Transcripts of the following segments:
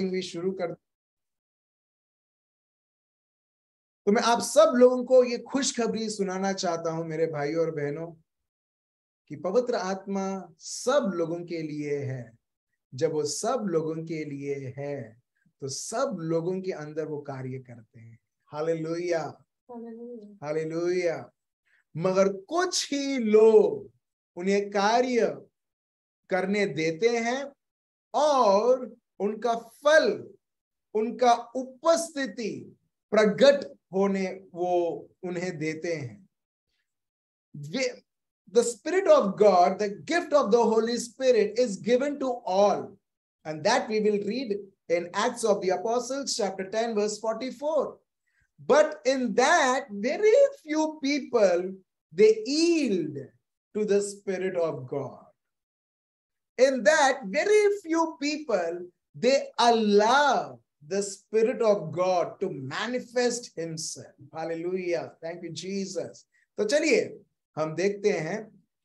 भी शुरू कर। तो मैं आप सब लोगों को ये खुशखबरी सुनाना चाहता हूं मेरे भाइयों और बहनों कि पवित्र आत्मा सब लोगों के लिए है। जब वो सब लोगों के लिए है तो सब लोगों के अंदर वो कार्य करते हैं। Hallelujah, hallelujah. मगर कुछ ही लोग उन्हें कार्य करने देते हैं और उनका फल, उनका उपस्थिति प्रकट होने वो उन्हें देते हैं। The Spirit of God, the gift of the Holy Spirit is given to all. And that we will read in Acts of the Apostles, chapter 10, verse 44. But in that, very few people, they yield to the Spirit of God. In that, very few people, they allow the Spirit of God to manifest himself. Hallelujah. Thank you, Jesus. तो चलिए हम देखते हैं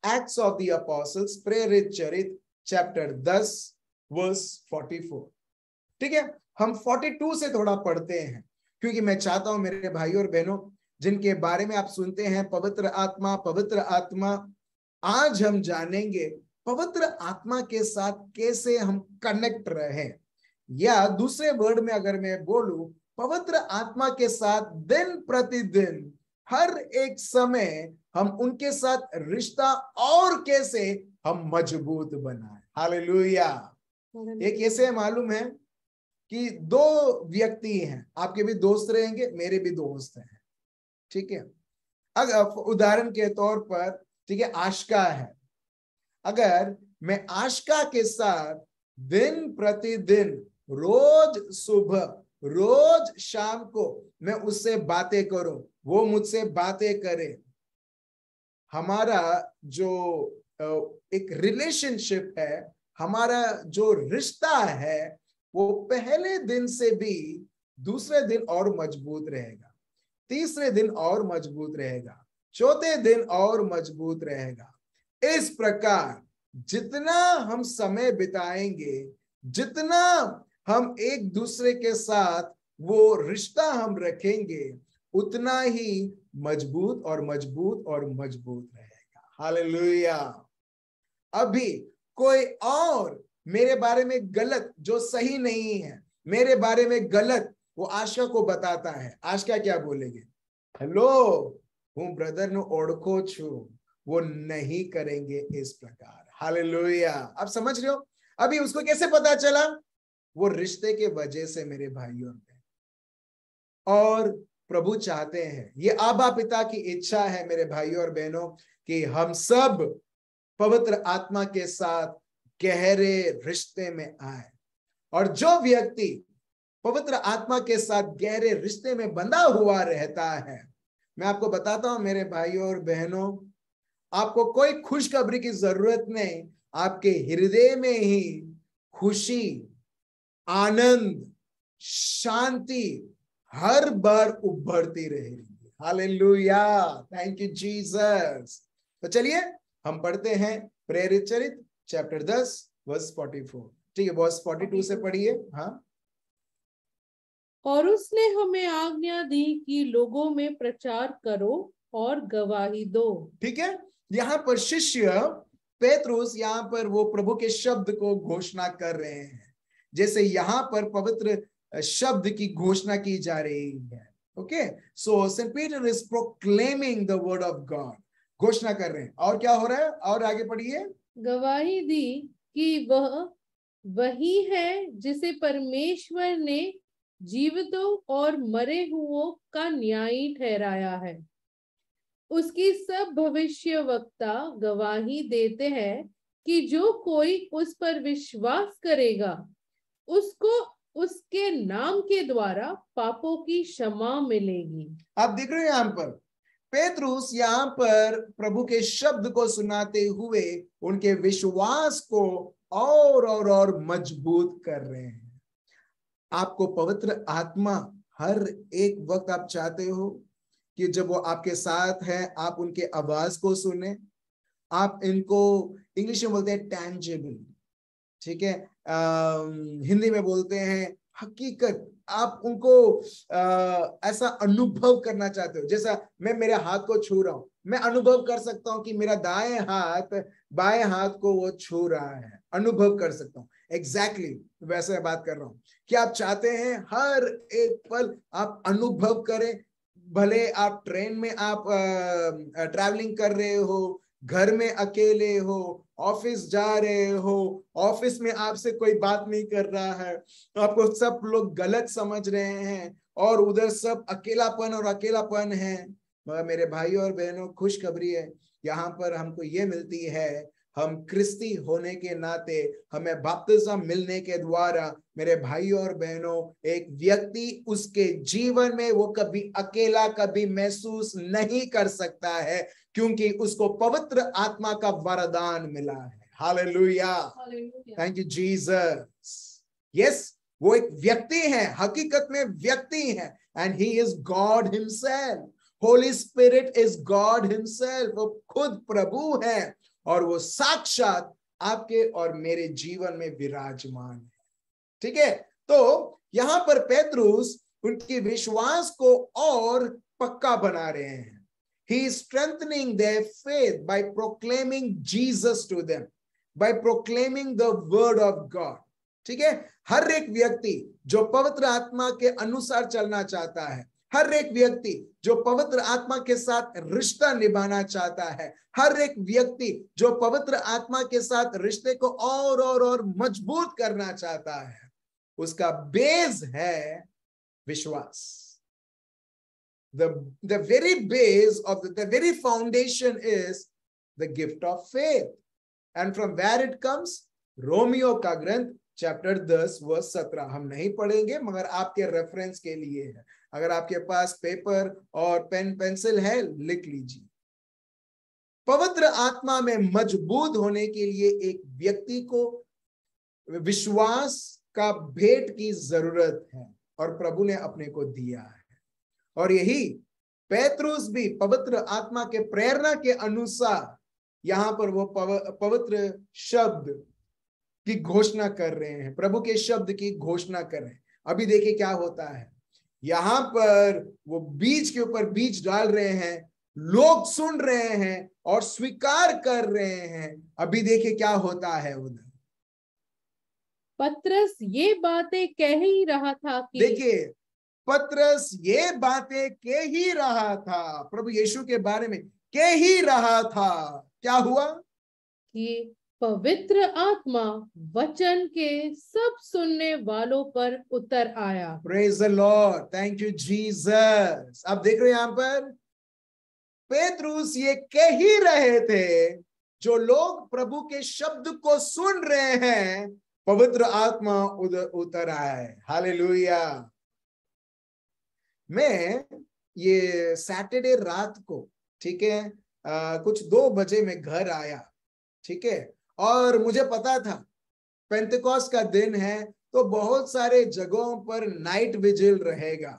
acts of the apostles, प्रेरित चरित्र, chapter 10 verse 44। ठीक है, हम 42 से थोड़ा पढ़ते हैं क्योंकि मैं चाहता हूं मेरे भाइयों और बहनों जिनके बारे में आप सुनते हैं पवित्र आत्मा, पवित्र आत्मा, आज हम जानेंगे पवित्र आत्मा के साथ कैसे हम कनेक्ट रहे, या दूसरे वर्ड में अगर मैं बोलूं, पवित्र आत्मा के साथ दिन प्रतिदिन हर एक समय हम उनके साथ रिश्ता और कैसे हम मजबूत बनाए। हालेलुया। एक कैसे मालूम है कि दो व्यक्ति हैं, आपके भी दोस्त रहेंगे, मेरे भी दोस्त हैं, ठीक है। अगर उदाहरण के तौर पर, ठीक है, आशिका है, अगर मैं आशिका के साथ दिन प्रतिदिन रोज सुबह रोज शाम को मैं उससे बातें करूं, वो मुझसे बातें करे, हमारा जो एक रिलेशनशिप है, हमारा जो रिश्ता है, वो पहले दिन से भी दूसरे दिन और मजबूत रहेगा, तीसरे दिन और मजबूत रहेगा, चौथे दिन और मजबूत रहेगा। इस प्रकार जितना हम समय बिताएंगे, जितना हम एक दूसरे के साथ वो रिश्ता हम रखेंगे, उतना ही मजबूत और मजबूत और मजबूत रहेगा। हालेलुया। अभी कोई और मेरे बारे में गलत, जो सही नहीं है, मेरे बारे में गलत वो आशा को बताता है, आशा क्या बोलेंगे? हेलो, हूं ब्रदर नु ओढ़को छू, वो नहीं करेंगे इस प्रकार। हालेलुया। आप समझ रहे हो? अभी उसको कैसे पता चला? वो रिश्ते के वजह से मेरे भाइयों में। और प्रभु चाहते हैं, ये आबा पिता की इच्छा है मेरे भाइयों और बहनों, कि हम सब पवित्र आत्मा के साथ गहरे रिश्ते में आए। और जो व्यक्ति पवित्र आत्मा के साथ गहरे रिश्ते में बंधा हुआ रहता है, मैं आपको बताता हूं मेरे भाइयों और बहनों, आपको कोई खुशखबरी की जरूरत नहीं, आपके हृदय में ही खुशी, आनंद, शांति हर बार उभरती रहेगी। Hallelujah, thank you Jesus. तो चलिए हम पढ़ते हैं प्रेरित चरित्र चैप्टर 10 वर्स 44। ठीक है, वर्स 42 से पढ़िए। हाँ। और उसने हमें आज्ञा दी कि लोगों में प्रचार करो और गवाही दो। ठीक है, यहाँ पर शिष्य पेत्रुस यहाँ पर वो प्रभु के शब्द को घोषणा कर रहे हैं, जैसे यहाँ पर पवित्र शब्द की घोषणा की जा रही है। Okay, so saint Peter is proclaiming the word of God, घोषणा कर रहे हैं। और क्या हो रहा है? और आगे पढ़िए। गवाही दी कि वह वही है जिसे परमेश्वर ने जीवितों और मरे हुओं का न्यायी ठहराया है। उसकी सब भविष्यवक्ता गवाही देते हैं कि जो कोई उस पर विश्वास करेगा, उसको उसके नाम के द्वारा पापों की क्षमा मिलेगी। आप देख रहे हो यहाँ पर पेत्रुस यहाँ पर प्रभु के शब्द को सुनाते हुए उनके विश्वास को और मजबूत कर रहे हैं। आपको पवित्र आत्मा हर एक वक्त आप चाहते हो कि जब वो आपके साथ है, आप उनके आवाज को सुने, आप इनको इंग्लिश में बोलते हैं टैंजिबल, ठीक है, हिंदी में बोलते हैं हकीकत। आप उनको ऐसा अनुभव करना चाहते हो, जैसा मैं मेरे हाथ को छू रहा हूं, मैं अनुभव कर सकता हूं कि मेरा दाएं हाथ बाएं हाथ को वो छू रहा है, अनुभव कर सकता हूं। एग्जैक्टली वैसे बात कर रहा हूं कि आप चाहते हैं हर एक पल आप अनुभव करें। भले आप ट्रेन में आप ट्रैवलिंग कर रहे हो, घर में अकेले हो, ऑफिस जा रहे हो, ऑफिस में आपसे कोई बात नहीं कर रहा है, आपको सब लोग गलत समझ रहे हैं और उधर सब अकेलापन और अकेलापन है। मगर मेरे भाई और बहनों, खुशखबरी है, यहाँ पर हमको ये मिलती है, हम क्रिस्ती होने के नाते हमें बपतिस्मा मिलने के द्वारा मेरे भाई और बहनों, एक व्यक्ति उसके जीवन में वो कभी अकेला कभी महसूस नहीं कर सकता है, क्योंकि उसको पवित्र आत्मा का वरदान मिला है। Hallelujah, thank you Jesus. Yes, वो एक व्यक्ति है, हकीकत में व्यक्ति है, and he is God himself. Holi spirit is God himself. वो खुद प्रभु है और वो साक्षात आपके और मेरे जीवन में विराजमान है। ठीक है, तो यहां पर पेत्रुस उनके विश्वास को और पक्का बना रहे हैं। He is strengthening their faith by proclaiming Jesus to them, by proclaiming the word of God. ठीक है, हर एक व्यक्ति जो पवित्र आत्मा के अनुसार चलना चाहता है, हर एक व्यक्ति जो पवित्र आत्मा के साथ रिश्ता निभाना चाहता है, हर एक व्यक्ति जो पवित्र आत्मा के साथ रिश्ते को और मजबूत करना चाहता है, उसका बेस है विश्वास। The very base of the very foundation is the gift of faith, and from where it comes, Romeo का ग्रंथ चैप्टर 10 वर्स 17। हम नहीं पढ़ेंगे, मगर आपके रेफरेंस के लिए है। अगर आपके पास पेपर और पेन पेंसिल है, लिख लीजिए। पवित्र आत्मा में मजबूत होने के लिए एक व्यक्ति को विश्वास का भेंट की जरूरत है, और प्रभु ने अपने को दिया है। और यही पेत्रुस भी पवित्र आत्मा के प्रेरणा के अनुसार यहां पर वो पवित्र शब्द की घोषणा कर रहे हैं, प्रभु के शब्द की घोषणा कर रहे हैं। अभी देखिए क्या होता है, यहां पर वो बीज के ऊपर बीज डाल रहे हैं, लोग सुन रहे हैं और स्वीकार कर रहे हैं। अभी देखिए क्या होता है उधर। पतरस ये बातें कह ही रहा था कि, देखिए पतरस ये बातें कह ही रहा था, प्रभु यीशु के बारे में कह ही रहा था। क्या हुआ कि पवित्र आत्मा वचन के सब सुनने वालों पर उतर आया। Praise the Lord, thank you Jesus. आप देख रहे हैं यहां पर पेत्रुस ये कह ही रहे थे, जो लोग प्रभु के शब्द को सुन रहे हैं, पवित्र आत्मा उतर आए। हालेलुया। मैं ये सैटरडे रात को, ठीक है, कुछ 2 बजे में घर आया, ठीक है, और मुझे पता था पेंटेकोस्ट का दिन है, तो बहुत सारे जगहों पर नाइट विजिल रहेगा।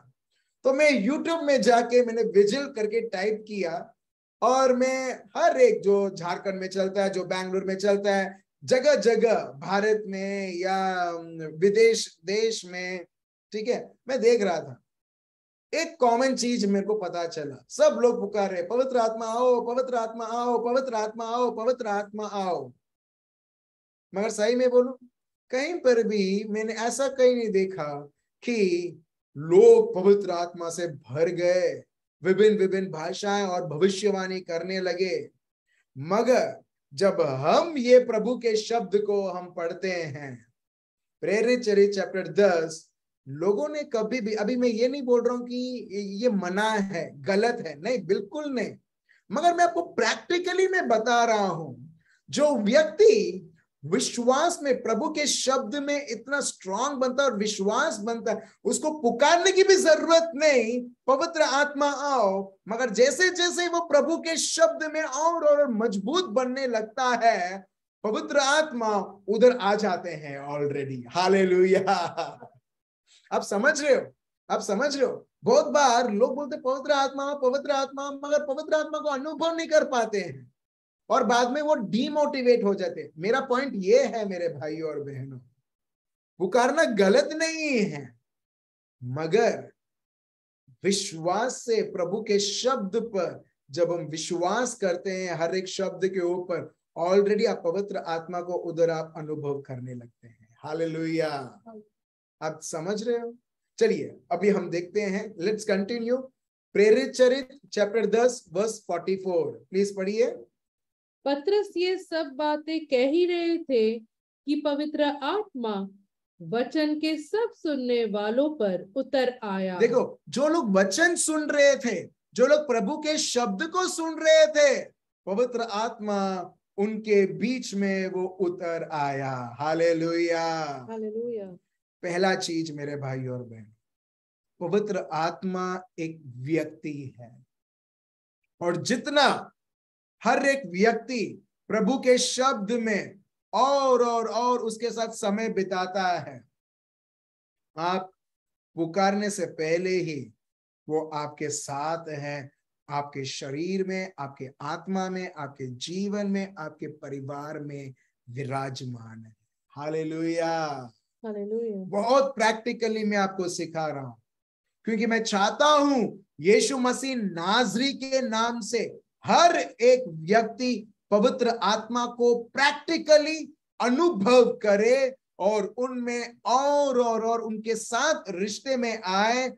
तो मैं यूट्यूब में जाके मैंने विजिल करके टाइप किया, और मैं हर एक जो झारखंड में चलता है, जो बैंगलोर में चलता है, जगह जगह भारत में या विदेश देश में, ठीक है, मैं देख रहा था। एक कॉमन चीज मेरे को पता चला, सब लोग पुकार रहे, पवित्र आत्मा आओ, पवित्र आत्मा आओ, पवित्र आत्मा आओ, पवित्र आत्मा आओ। मगर सही में बोलूं, कहीं पर भी मैंने ऐसा कहीं नहीं देखा कि लोग पवित्र आत्मा से भर गए, विभिन्न विभिन्न भाषाएं और भविष्यवाणी करने लगे। मगर जब हम ये प्रभु के शब्द को हम पढ़ते हैं, प्रेरित चरित्र चैप्टर 10, लोगों ने कभी भी, अभी मैं ये नहीं बोल रहा हूं कि ये मना है, गलत है, नहीं, बिल्कुल नहीं, मगर मैं आपको प्रैक्टिकली मैं बता रहा हूं, जो व्यक्ति विश्वास में प्रभु के शब्द में इतना स्ट्रांग बनता है और विश्वास बनता है, उसको पुकारने की भी जरूरत नहीं, पवित्र आत्मा आओ। मगर जैसे जैसे वो प्रभु के शब्द में और मजबूत बनने लगता है, पवित्र आत्मा उधर आ जाते हैं ऑलरेडी। हालेलुया। आप समझ रहे हो, आप समझ रहे हो। बहुत बार लोग बोलते पवित्र आत्मा, मगर पवित्र आत्मा को अनुभव नहीं कर पाते हैं। और बाद में वो डीमोटिवेट हो जाते। मेरा पॉइंट ये है मेरे भाइयों और बहनों, पुकारना गलत नहीं है, मगर विश्वास से प्रभु के शब्द पर जब हम विश्वास करते हैं, हर एक शब्द के ऊपर, ऑलरेडी आप पवित्र आत्मा को उधर आप अनुभव करने लगते हैं। हालेलुया, आप समझ रहे हो? चलिए अभी हम देखते हैं, लेट्स कंटिन्यू। प्रेरित चरित्र चैप्टर 10 वर्स 44, प्लीज पढ़िए। पतरस ये सब बातें कह ही रहे थे कि पवित्र आत्मा वचन के सब सुनने वालों पर उतर आया। देखो, जो लोग वचन सुन रहे थे, जो लोग प्रभु के शब्द को सुन रहे थे, पवित्र आत्मा उनके बीच में वो उतर आया। Hallelujah, hallelujah. पहला चीज मेरे भाई और बहन, पवित्र आत्मा एक व्यक्ति है, और जितना हर एक व्यक्ति प्रभु के शब्द में और उसके साथ समय बिताता है, आप पुकारने से पहले ही वो आपके साथ है, आपके शरीर में, आपके आत्मा में, आपके जीवन में, आपके परिवार में विराजमान है। Hallelujah, hallelujah. बहुत प्रैक्टिकली मैं आपको सिखा रहा हूं, क्योंकि मैं चाहता हूं यीशु मसीह नाजरी के नाम से हर एक व्यक्ति पवित्र आत्मा को प्रैक्टिकली अनुभव करे और उनमें और उनके साथ रिश्ते में आए।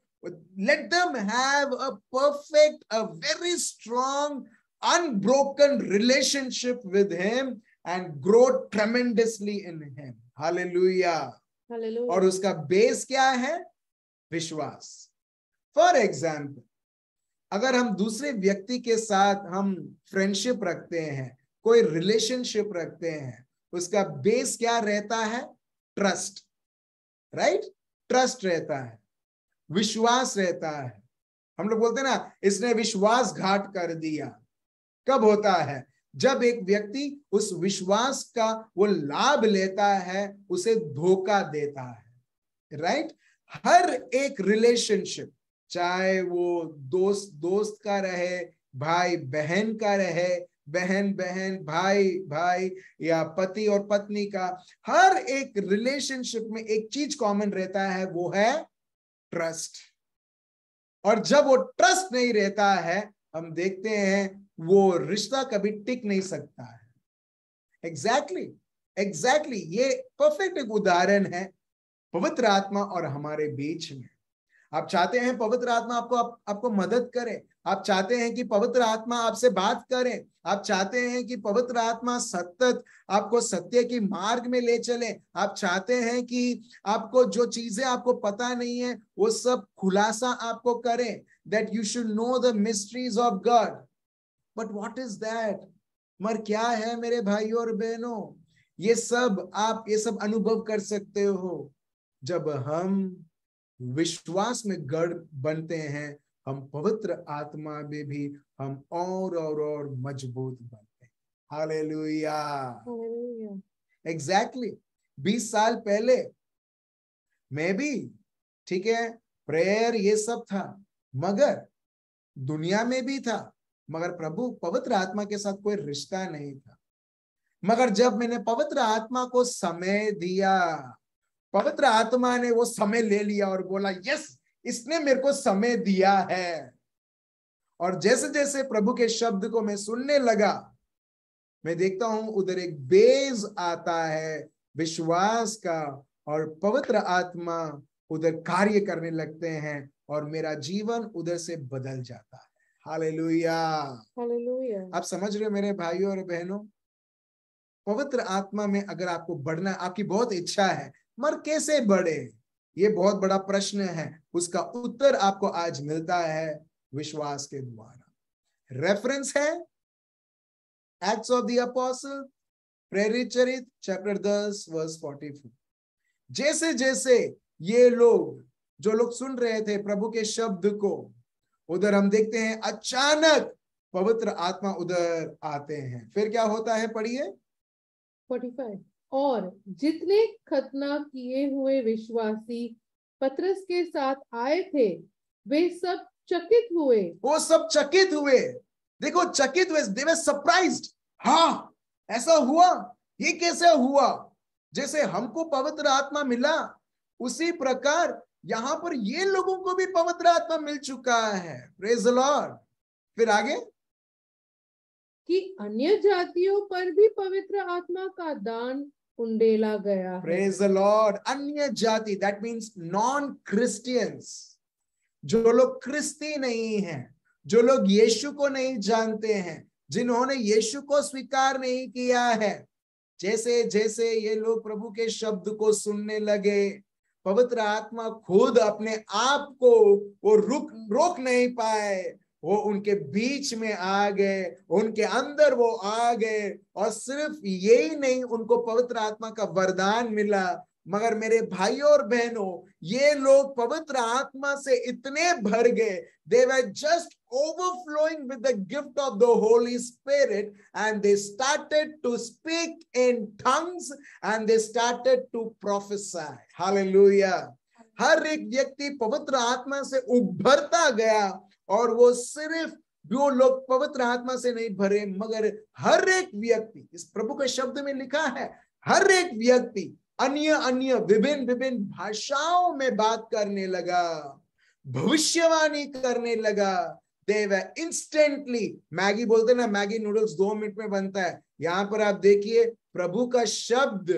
Let them have a perfect, a very strong, unbroken relationship with him and grow tremendously in him. Hallelujah. Hallelujah. और उसका बेस क्या है? विश्वास। फॉर एग्जाम्पल, अगर हम दूसरे व्यक्ति के साथ हम फ्रेंडशिप रखते हैं, कोई रिलेशनशिप रखते हैं, उसका बेस क्या रहता है? Trust, right? ट्रस्ट रहता है, विश्वास रहता है। हम लोग बोलते हैं ना, इसने विश्वासघात कर दिया। कब होता है? जब एक व्यक्ति उस विश्वास का वो लाभ लेता है, उसे धोखा देता है, राइट? हर एक रिलेशनशिप, चाहे वो दोस्त का रहे, भाई बहन का रहे, बहन भाई भाई, या पति और पत्नी का, हर एक रिलेशनशिप में एक चीज कॉमन रहता है, वो है ट्रस्ट। और जब वो ट्रस्ट नहीं रहता है, हम देखते हैं वो रिश्ता कभी टिक नहीं सकता है। एग्जैक्टली ये परफेक्ट एक उदाहरण है पवित्र आत्मा और हमारे बीच में। आप चाहते हैं पवित्र आत्मा आपको मदद करे, आप चाहते हैं कि पवित्र आत्मा आपसे बात करे, आप चाहते हैं कि पवित्र आत्मा सतत आपको सत्य की मार्ग में ले चले, आप चाहते हैं कि आपको जो चीजें आपको पता नहीं है वो सब खुलासा आपको करे, that you should know the mysteries of God. But what is that? मगर क्या है मेरे भाइयों और बहनों? ये सब अनुभव कर सकते हो जब हम विश्वास में गढ़ बनते हैं, हम पवित्र आत्मा में भी हम और मजबूत बनते हैं। Hallelujah, exactly. 20 साल पहले मैं भी, ठीक है, प्रेयर ये सब था, मगर दुनिया में भी था, मगर प्रभु पवित्र आत्मा के साथ कोई रिश्ता नहीं था। मगर जब मैंने पवित्र आत्मा को समय दिया, पवित्र आत्मा ने वो समय ले लिया और बोला, यस, इसने मेरे को समय दिया है। और जैसे जैसे प्रभु के शब्द को मैं सुनने लगा, मैं देखता हूं उधर एक बेस आता है विश्वास का, और पवित्र आत्मा उधर कार्य करने लगते हैं और मेरा जीवन उधर से बदल जाता है। Hallelujah, hallelujah. आप समझ रहे हो मेरे भाइयों और बहनों? पवित्र आत्मा में अगर आपको बढ़ना, आपकी बहुत इच्छा है, मगर कैसे बढ़े? ये बहुत बड़ा प्रश्न है। उसका उत्तर आपको आज मिलता है विश्वास के द्वारा। रेफरेंस है एक्ट्स ऑफ द अपोस्टल, प्रेरित चरित्र चैप्टर 10 वर्स 44। जैसे जैसे ये लोग, जो लोग सुन रहे थे प्रभु के शब्द को, उधर हम देखते हैं अचानक पवित्र आत्मा उधर आते हैं। फिर क्या होता है? पढ़िए 45। और जितने खतना किए हुए विश्वासी पतरस के साथ आए थे, वे सब चकित हुए। वो सब चकित हुए। देखो, चकित हुए, दे वर सरप्राइज्ड। हाँ, ऐसा हुआ, ये कैसे हुआ? जैसे हमको पवित्र आत्मा मिला, उसी प्रकार यहां पर ये लोगों को भी पवित्र आत्मा मिल चुका है। Praise the Lord. फिर आगे कि अन्य जातियों पर भी पवित्र आत्मा का दान उंडेला गया है। Praise the Lord. अन्य जाति, दैट मीन्स नॉन क्रिश्चियंस, जो लोग क्रिस्ती नहीं हैं, जो लोग यीशु को नहीं जानते हैं, जिन्होंने यीशु को स्वीकार नहीं किया है, जैसे जैसे ये लोग प्रभु के शब्द को सुनने लगे, पवित्र आत्मा खुद अपने आप को वो रोक नहीं पाए, वो उनके बीच में आ गए, उनके अंदर वो आ गए। और सिर्फ यही नहीं, उनको पवित्र आत्मा का वरदान मिला, मगर मेरे भाइयों और बहनों, ये लोग पवित्र आत्मा से इतने भर गए, they were just overflowing with the gift of the Holy Spirit, and they started to speak in tongues and they started to prophesy. Hallelujah. हर एक व्यक्ति पवित्र आत्मा से उभरता गया, और वो सिर्फ जो लोग पवित्र आत्मा से नहीं भरे, मगर हर एक व्यक्ति, इस प्रभु के शब्द में लिखा है, हर एक व्यक्ति अन्य अन्य विभिन्न विभिन्न भाषाओं में बात करने लगा, भविष्यवाणी करने लगा। They were instantly, मैगी बोलते ना, मैगी नूडल्स 2 मिनट में बनता है। यहां पर आप देखिए, प्रभु का शब्द,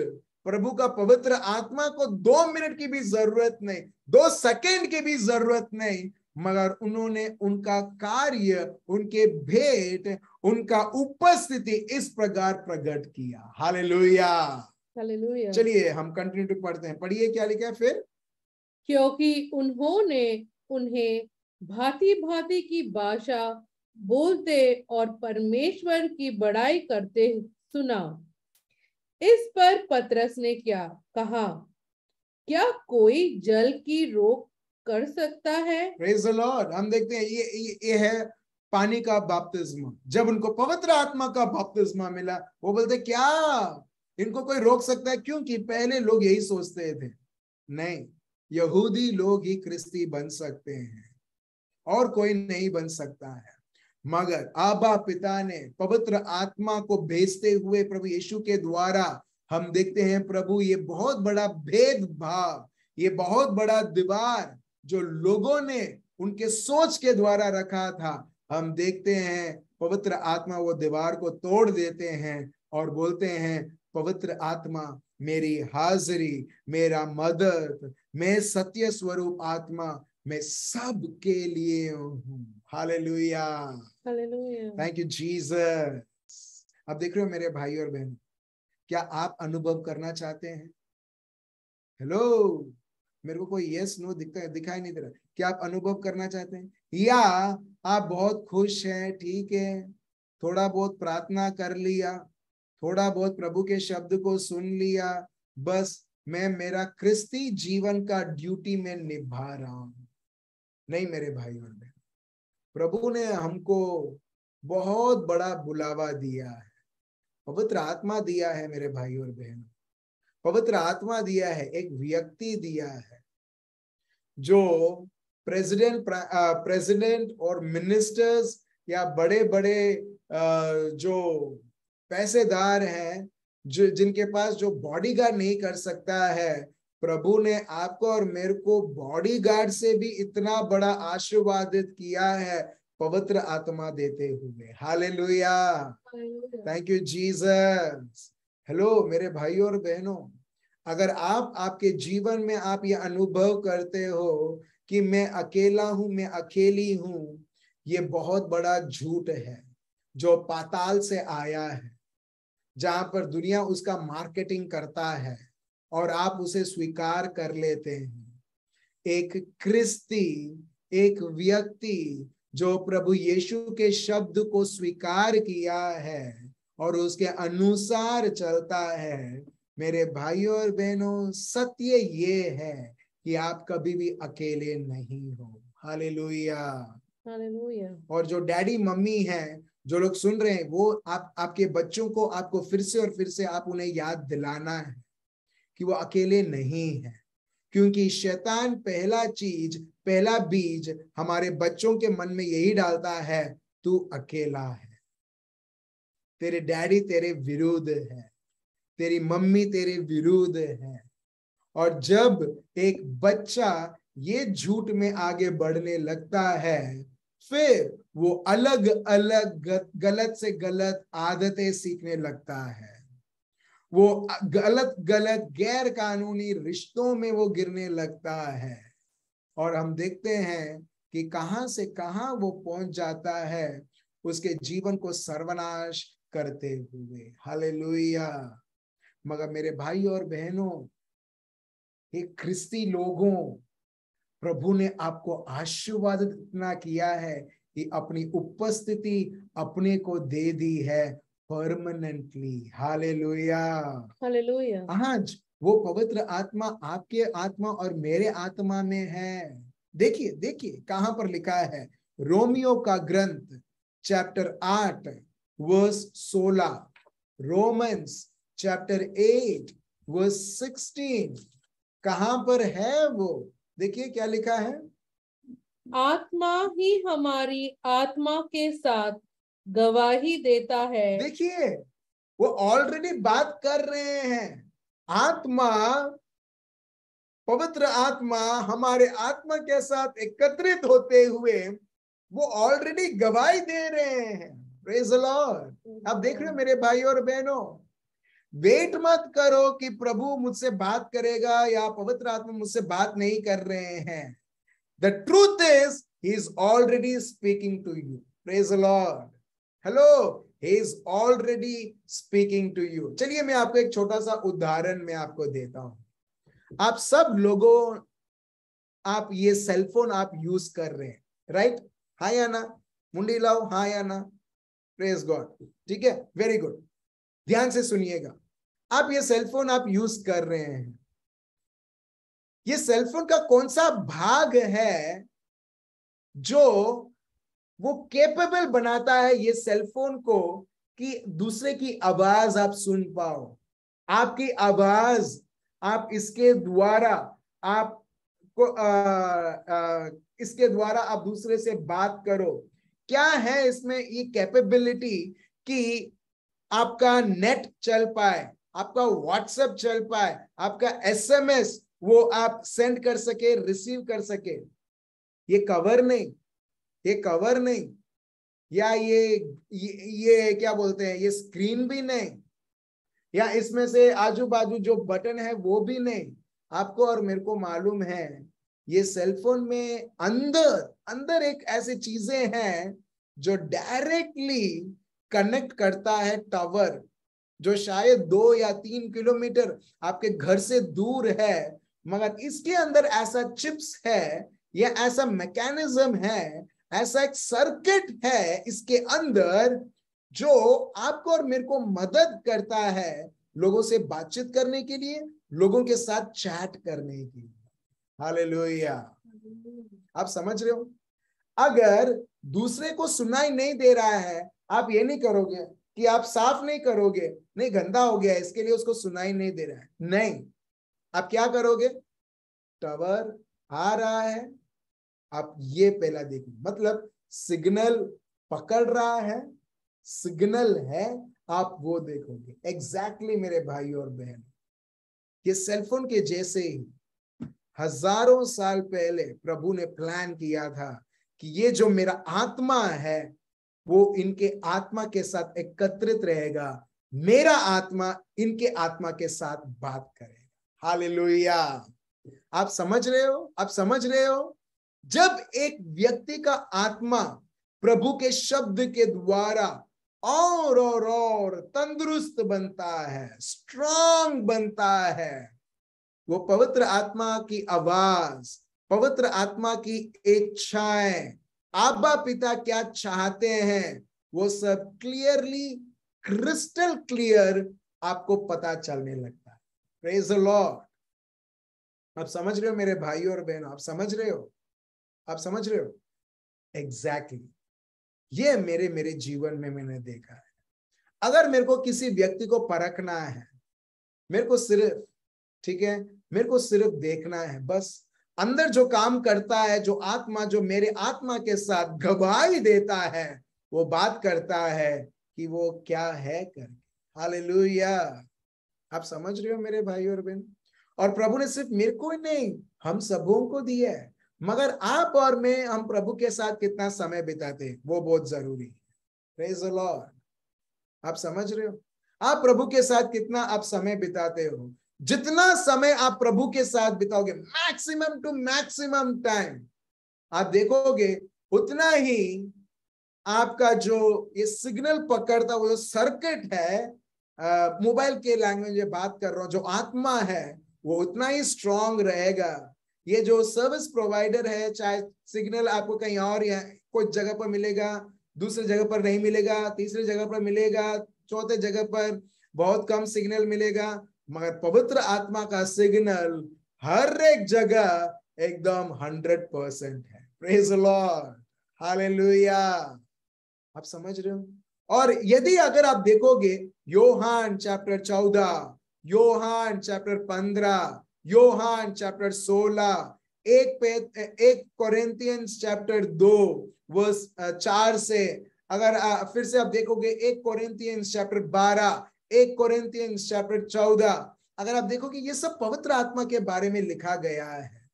प्रभु का पवित्र आत्मा को 2 मिनट की भी जरूरत नहीं, 2 सेकंड की भी जरूरत नहीं, मगर उन्होंने उनका कार्य, उनके भेंट, उनका उपस्थिति इस प्रकार प्रकट किया। Hallelujah, hallelujah. चलिए हम कंटिन्यू टू पढ़ते हैं। पढ़िए क्या लिखा है फिर। क्योंकि उन्होंने उन्हें भांति भांति की भाषा बोलते और परमेश्वर की बड़ाई करते सुना। इस पर पतरस ने क्या कहा, क्या कोई जल की रोक कर सकता है? Praise the Lord. हम देखते हैं ये है पानी का बपतिस्मा। जब उनको पवित्र आत्मा का बपतिस्मा मिला, वो बोलते क्या इनको कोई रोक सकता है? क्योंकि पहले लोग यही सोचते थे, नहीं, यहूदी लोग ही क्रिस्ती बन सकते हैं और कोई नहीं बन सकता है। मगर आबा पिता ने पवित्र आत्मा को भेजते हुए प्रभु यीशु के द्वारा हम देखते हैं, प्रभु ये बहुत बड़ा भेदभाव, ये बहुत बड़ा दीवार जो लोगों ने उनके सोच के द्वारा रखा था, हम देखते हैं पवित्र आत्मा वो दीवार को तोड़ देते हैं और बोलते हैं, पवित्र आत्मा मेरी हाजिरी, मेरा मदद, मैं सत्य स्वरूप आत्मा, मैं सब के लिए हूं। Hallelujah, hallelujah. Thank you Jesus. अब देख रहे हो मेरे भाई और बहन, क्या आप अनुभव करना चाहते हैं? हेलो, मेरे को कोई यस नो दिखाई नहीं दे रहा। क्या आप अनुभव करना चाहते हैं, या आप बहुत खुश हैं, ठीक है, थोड़ा बहुत प्रार्थना कर लिया, थोड़ा बहुत प्रभु के शब्द को सुन लिया, बस मैं मेरा क्रिस्ती जीवन का ड्यूटी में निभा रहा हूं? नहीं मेरे भाई और बहन, प्रभु ने हमको बहुत बड़ा बुलावा दिया है, पवित्र आत्मा दिया है मेरे भाई और बहन, पवित्र आत्मा दिया है, एक व्यक्ति दिया है जो प्रेसिडेंट और मिनिस्टर्स या बड़े बड़े जो पैसेदार हैं, जो जिनके पास जो बॉडीगार्ड नहीं कर सकता है, प्रभु ने आपको और मेरे को बॉडीगार्ड से भी इतना बड़ा आशीर्वादित किया है पवित्र आत्मा देते हुए। Hallelujah, thank you Jesus. Hello मेरे भाइयों और बहनों, अगर आप आपके जीवन में आप ये अनुभव करते हो कि मैं अकेला हूं, मैं अकेली हूं, ये बहुत बड़ा झूठ है जो पाताल से आया है, जहां पर दुनिया उसका मार्केटिंग करता है और आप उसे स्वीकार कर लेते हैं। एक क्रिस्ती, एक व्यक्ति जो प्रभु यीशु के शब्द को स्वीकार किया है और उसके अनुसार चलता है, मेरे भाइयों और बहनों, सत्य ये है कि आप कभी भी अकेले नहीं हो। Hallelujah, hallelujah. और जो डैडी मम्मी हैं, जो लोग सुन रहे हैं, वो आपके बच्चों को आपको फिर से और फिर से आप उन्हें याद दिलाना है कि वो अकेले नहीं है, क्योंकि शैतान पहला बीज हमारे बच्चों के मन में यही डालता है, तू अकेला है, तेरे डैडी तेरे विरुद्ध है, तेरी मम्मी तेरे विरुद्ध है। और जब एक बच्चा ये झूठ में आगे बढ़ने लगता है, फिर वो अलग अलग गलत से गलत आदतें सीखने लगता है, वो गलत गलत गैर कानूनी रिश्तों में वो गिरने लगता है। और हम देखते हैं कि कहां से कहां वो पहुंच जाता है, उसके जीवन को सर्वनाश करते हुए। हालेलुया। मगर मेरे भाई और बहनों, ये ख्रिस्ती लोगों, प्रभु ने आपको आशीर्वादित इतना किया है कि अपनी उपस्थिति अपने को दे दी है परमानेंटली। हालेलुया। हालेलुया। आज वो पवित्र आत्मा आपके आत्मा और मेरे आत्मा में है। देखिए देखिए कहां पर लिखा है, रोमियो का ग्रंथ chapter 8 verse 16, Romans chapter 8 verse 16, कहां पर है वो? देखिए क्या लिखा है, आत्मा ही हमारी आत्मा के साथ गवाही देता है। देखिए वो ऑलरेडी बात कर रहे हैं। आत्मा, पवित्र आत्मा हमारे आत्मा के साथ एकत्रित होते हुए वो ऑलरेडी गवाही दे रहे हैं। Praise the Lord. आप देख रहे हो मेरे भाई और बहनों, वेट मत करो कि प्रभु मुझसे बात करेगा या पवित्र आत्मा मुझसे बात नहीं कर रहे हैं। The truth is he is already speaking to you. Praise the Lord. Hello, he is already speaking to you. चलिए मैं आपको एक छोटा सा उदाहरण मैं आपको देता हूं। आप सब लोगों, आप ये सेलफोन आप यूज कर रहे हैं, राइट? हाँ या ना? मुंडी लाओ, हाँ या ना? Praise God. ठीक है, वेरी गुड। ध्यान से सुनिएगा। आप ये सेलफोन आप यूज कर रहे हैं, ये सेलफोन का कौन सा भाग है जो वो केपेबल बनाता है ये सेलफोन को कि दूसरे की आवाज आप सुन पाओ? आपकी आवाज, आप इसके द्वारा आपको इसके द्वारा आप दूसरे से बात करो। क्या है इसमें ये कैपेबिलिटी कि आपका नेट चल पाए, आपका व्हाट्सएप चल पाए, आपका एसएमएस वो आप सेंड कर सके, रिसीव कर सके। ये कवर नहीं, ये कवर नहीं, या ये क्या बोलते हैं, ये स्क्रीन भी नहीं, या इसमें से आजू बाजू जो बटन है वो भी नहीं। आपको और मेरे को मालूम है ये सेलफोन में अंदर अंदर एक ऐसी चीजें हैं जो डायरेक्टली कनेक्ट करता है टावर, जो शायद 2 या 3 किलोमीटर आपके घर से दूर है, मगर इसके अंदर ऐसा चिप्स है या ऐसा मैकेनिज्म है, ऐसा एक सर्किट है इसके अंदर जो आपको और मेरे को मदद करता है लोगों से बातचीत करने के लिए, लोगों के साथ चैट करने के लिए। हालेलुया। आप समझ रहे हो? अगर दूसरे को सुनाई नहीं दे रहा है, आप ये नहीं करोगे कि आप साफ नहीं करोगे, नहीं गंदा हो गया इसके लिए उसको सुनाई नहीं दे रहा है, नहीं। आप क्या करोगे? टावर आ रहा है, आप ये पहला देखो, मतलब सिग्नल पकड़ रहा है, सिग्नल है, आप वो देखोगे। एग्जैक्टली मेरे भाई और बहन, ये सेलफोन के जैसे ही हजारों साल पहले प्रभु ने प्लान किया था कि ये जो मेरा आत्मा है वो इनके आत्मा के साथ एकत्रित रहेगा, मेरा आत्मा इनके आत्मा के साथ बात करेगा। हालेलुया। आप समझ रहे हो? आप समझ रहे हो? जब एक व्यक्ति का आत्मा प्रभु के शब्द के द्वारा और तंदुरुस्त बनता है, स्ट्रांग बनता है, वो पवित्र आत्मा की आवाज, पवित्र आत्मा की इच्छाएं, आबा पिता क्या चाहते हैं, वो सब क्लियरली, क्रिस्टल क्लियर आपको पता चलने लगता है। Praise the Lord. आप समझ रहे हो मेरे भाई और बहनों? आप समझ रहे हो? आप समझ रहे हो? एग्जैक्टली ये मेरे जीवन में मैंने देखा है। अगर मेरे को किसी व्यक्ति को परखना है, मेरे को सिर्फ, ठीक है, मेरे को सिर्फ देखना है, बस अंदर जो काम करता है, जो आत्मा जो मेरे आत्मा के साथ गवाही देता है, वो बात करता है कि वो क्या है करके। हालेलुया। आप समझ रहे हो मेरे भाई और बहन? और प्रभु ने सिर्फ मेरे को ही नहीं, हम सबों को दिया है। मगर आप और मैं, हम प्रभु के साथ कितना समय बिताते हैं वो बहुत जरूरी है। Praise the Lord. आप समझ रहे हो? आप प्रभु के साथ कितना आप समय बिताते हो। जितना समय आप प्रभु के साथ बिताओगे, मैक्सिमम टू मैक्सिमम टाइम, आप देखोगे उतना ही आपका जो ये सिग्नल पकड़ता वो जो सर्किट है, मोबाइल के लैंग्वेज में बात कर रहा हूं, जो आत्मा है वो उतना ही स्ट्रांग रहेगा। ये जो सर्विस प्रोवाइडर है, चाहे सिग्नल आपको कहीं और या कुछ जगह पर मिलेगा, दूसरी जगह पर नहीं मिलेगा, तीसरी जगह पर मिलेगा, चौथे जगह पर बहुत कम सिग्नल मिलेगा, मगर पवित्र आत्मा का सिग्नल हर एक जगह एकदम 100% है। Praise the Lord. हालेलुया। आप समझ रहे हो? और यदि अगर आप देखोगे योहान चैप्टर 14, योहान चैप्टर 15, योहान चैप्टर 16, एक कोरिन्थियंस चैप्टर 2 वर्स 4 से, अगर फिर से आप देखोगे एक कोरिन्थियंस चैप्टर 12, एक कोरिन्थियंस चैप्टर 14, अगर आप देखोगे ये सब पवित्र आत्मा के बारे में लिखा गया है।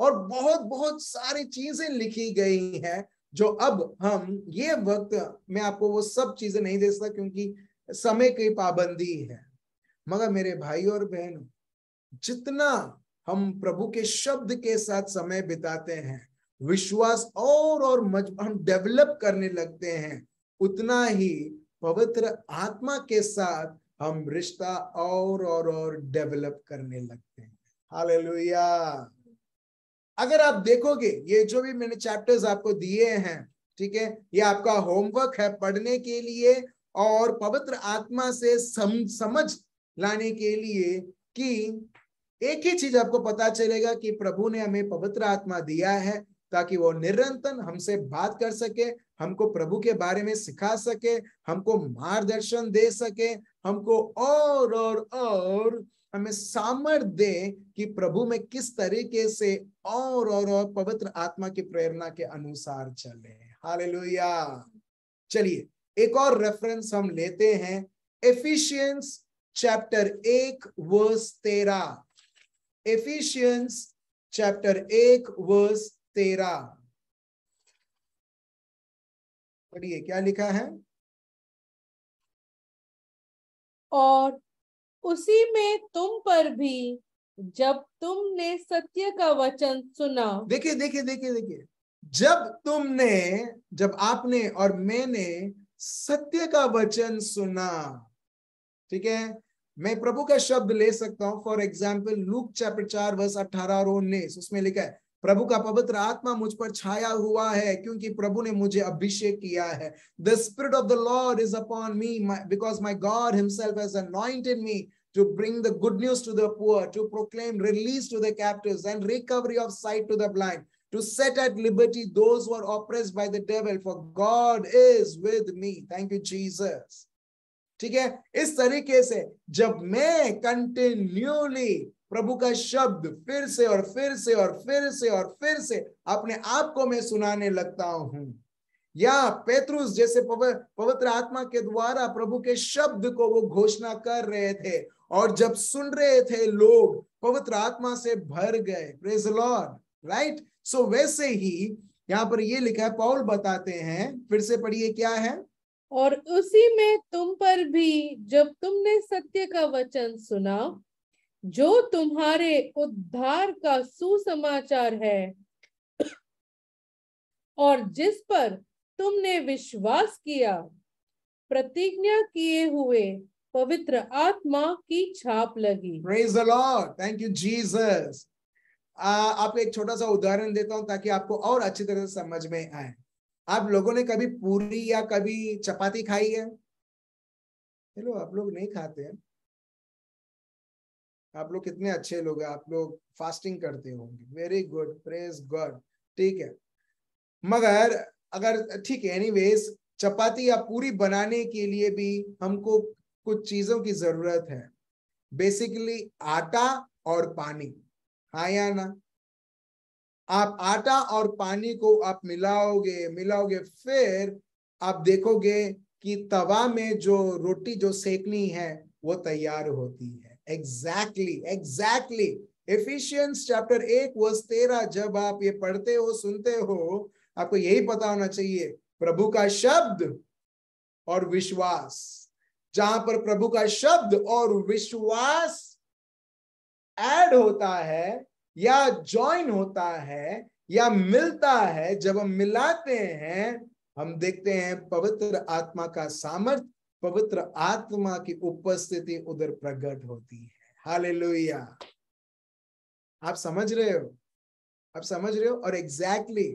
और बहुत बहुत सारी चीजें लिखी गई हैं जो अब हम ये वक्त में आपको वो सब चीजें नहीं दे सकता क्योंकि समय की पाबंदी है। मगर मेरे भाई और बहनों, जितना हम प्रभु के शब्द के साथ समय बिताते हैं, विश्वास और हम डेवलप करने लगते हैं, उतना ही पवित्र आत्मा के साथ हम रिश्ता और डेवलप करने लगते हैं। हालेलुया। अगर आप देखोगे ये जो भी मैंने चैप्टर्स आपको दिए हैं, ठीक है, ये आपका होमवर्क है पढ़ने के लिए और पवित्र आत्मा से समझ लाने के लिए, कि एक ही चीज आपको पता चलेगा कि प्रभु ने हमें पवित्र आत्मा दिया है ताकि वो निरंतर हमसे बात कर सके, हमको प्रभु के बारे में सिखा सके, हमको मार्गदर्शन दे सके, हमको और हमें सामर्थ्य दे कि प्रभु में किस तरीके से और पवित्र आत्मा की प्रेरणा के अनुसार चले। हालेलुया। चलिए एक और रेफरेंस हम लेते हैं, Ephesians chapter 1 verse 13। Ephesians chapter 1 verse 13 पढ़िए, क्या लिखा है? और उसी में तुम पर भी, जब तुमने सत्य का वचन सुना। देखिए देखिए देखिए देखिए, जब आपने और मैंने सत्य का वचन सुना, ठीक है, मैं प्रभु का शब्द ले सकता हूं। For example Luke chapter 4 verse 18 और 19, उसमें लिखा है, प्रभु का पवित्र आत्मा मुझ पर छाया हुआ है क्योंकि प्रभु ने मुझे अभिषेक किया है। The spirit of the Lord is upon me because my God himself has anointed me to bring the good news to the poor, to proclaim release to the captives and recovery of sight to the blind, to set at liberty those who are oppressed by the devil, for God is with me. Thank you, Jesus. ठीक है, इस तरीके से जब मैं continually प्रभु का शब्द फिर से और फिर से और फिर से और फिर से अपने आप को मैं सुनाने लगता हूं, या पेतरुस जैसे पवित्र आत्मा के द्वारा प्रभु के शब्द को वो घोषणा कर रहे थे और जब सुन रहे थे लोग पवित्र आत्मा से भर गए। Praise the Lord. राइट। सो वैसे ही यहाँ पर ये लिखा है, पौल बताते हैं, फिर से पढ़िए, क्या है? और उसी में तुम पर भी, जब तुमने सत्य का वचन सुना, जो तुम्हारे उद्धार का सुसमाचार है, और जिस पर तुमने विश्वास किया, प्रतिज्ञा किए हुए पवित्र आत्मा की छाप लगी। Praise the Lord. Thank you, Jesus. आपको एक छोटा सा उदाहरण देता हूं ताकि आपको और अच्छी तरह से समझ में आए। आप लोगों ने कभी पूरी या कभी चपाती खाई है? चलो, आप लोग नहीं खाते हैं। आप लोग कितने अच्छे लोग हैं, आप लोग फास्टिंग करते होंगे। Very good, praise God. ठीक है, मगर अगर ठीक है, एनीवेज, चपाती या पूरी बनाने के लिए भी हमको कुछ चीजों की जरूरत है। बेसिकली आटा और पानी, हाँ या ना? आप आटा और पानी को आप मिलाओगे, फिर आप देखोगे कि तवा में जो रोटी जो सेकनी है वो तैयार होती है। एग्जैक्टली एफिशियंस चैप्टर 1 वर्स 13 जब आप ये पढ़ते हो सुनते हो, आपको यही पता होना चाहिए, प्रभु का शब्द और विश्वास, जहां पर प्रभु का शब्द और विश्वास ऐड होता है या ज्वाइन होता है या मिलता है, जब हम मिलाते हैं हम देखते हैं पवित्र आत्मा का सामर्थ, पवित्र आत्मा की उपस्थिति उधर प्रकट होती है। हालेलुया। आप समझ रहे हो? आप समझ रहे हो? और एग्जैक्टली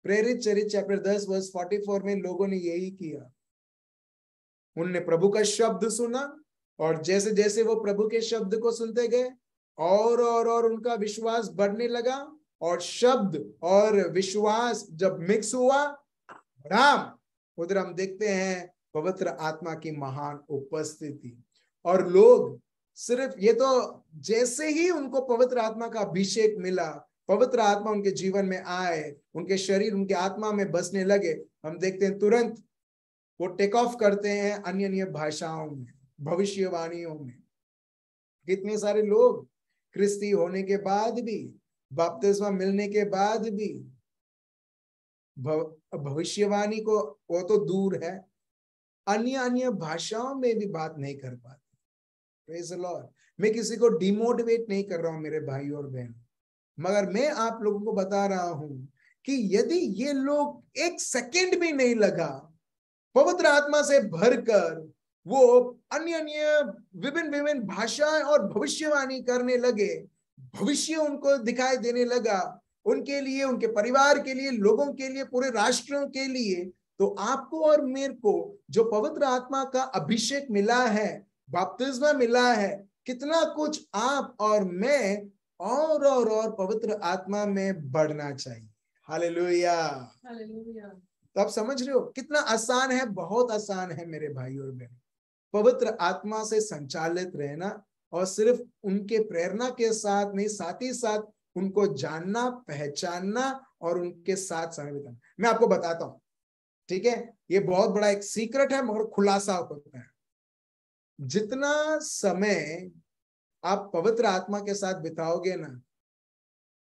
प्रेरित चरित्र चैप्टर 10 वर्स 44 में लोगों ने यही किया। उनने प्रभु का शब्द सुना और जैसे जैसे वो प्रभु के शब्द को सुनते गए और उनका विश्वास बढ़ने लगा, और शब्द और विश्वास जब मिक्स हुआ, उधर हम देखते हैं पवित्र आत्मा की महान उपस्थिति। और लोग सिर्फ ये तो जैसे ही उनको पवित्र आत्मा का अभिषेक मिला, पवित्र आत्मा उनके जीवन में आए, उनके शरीर उनके आत्मा में बसने लगे, हम देखते हैं तुरंत वो टेक ऑफ करते हैं अन्य अन्य भाषाओं में, भविष्यवाणियों में। कितने सारे लोग ख्रिस्ती होने के बाद भी, बपतिस्मा मिलने के बाद भी भविष्यवाणी को, वो तो दूर है, अन्य अन्य भाषाओं में भी बात नहीं कर पाते। Praise the Lord. मैं किसी को डिमोटिवेट नहीं कर रहा हूं मेरे भाई और बहन, मगर मैं आप लोगों को बता रहा हूं कि यदि ये लोग एक सेकंड भी नहीं लगा पवित्र आत्मा से भरकर वो अन्य अन्य विभिन्न भाषाएं और भविष्यवाणी करने लगे, भविष्य उनको दिखाई देने लगा, उनके लिए, उनके परिवार के लिए, लोगों के लिए, पूरे राष्ट्रों के लिए, तो आपको और मेरे को जो पवित्र आत्मा का अभिषेक मिला है, बपतिस्मा मिला है, कितना कुछ आप और मैं और पवित्र आत्मा में बढ़ना चाहिए। Hallelujah, hallelujah. तो आप समझ रहे हो कितना आसान है? बहुत आसान है मेरे भाई और बहन, पवित्र आत्मा से संचालित रहना, और सिर्फ उनके प्रेरणा के साथ नहीं, साथ ही साथ उनको जानना, पहचानना और उनके साथ समय बिताना। मैं आपको बताता हूं, ठीक है? ये बहुत बड़ा एक सीक्रेट है मगर खुलासा होता है। जितना समय आप पवित्र आत्मा के साथ बिताओगे ना,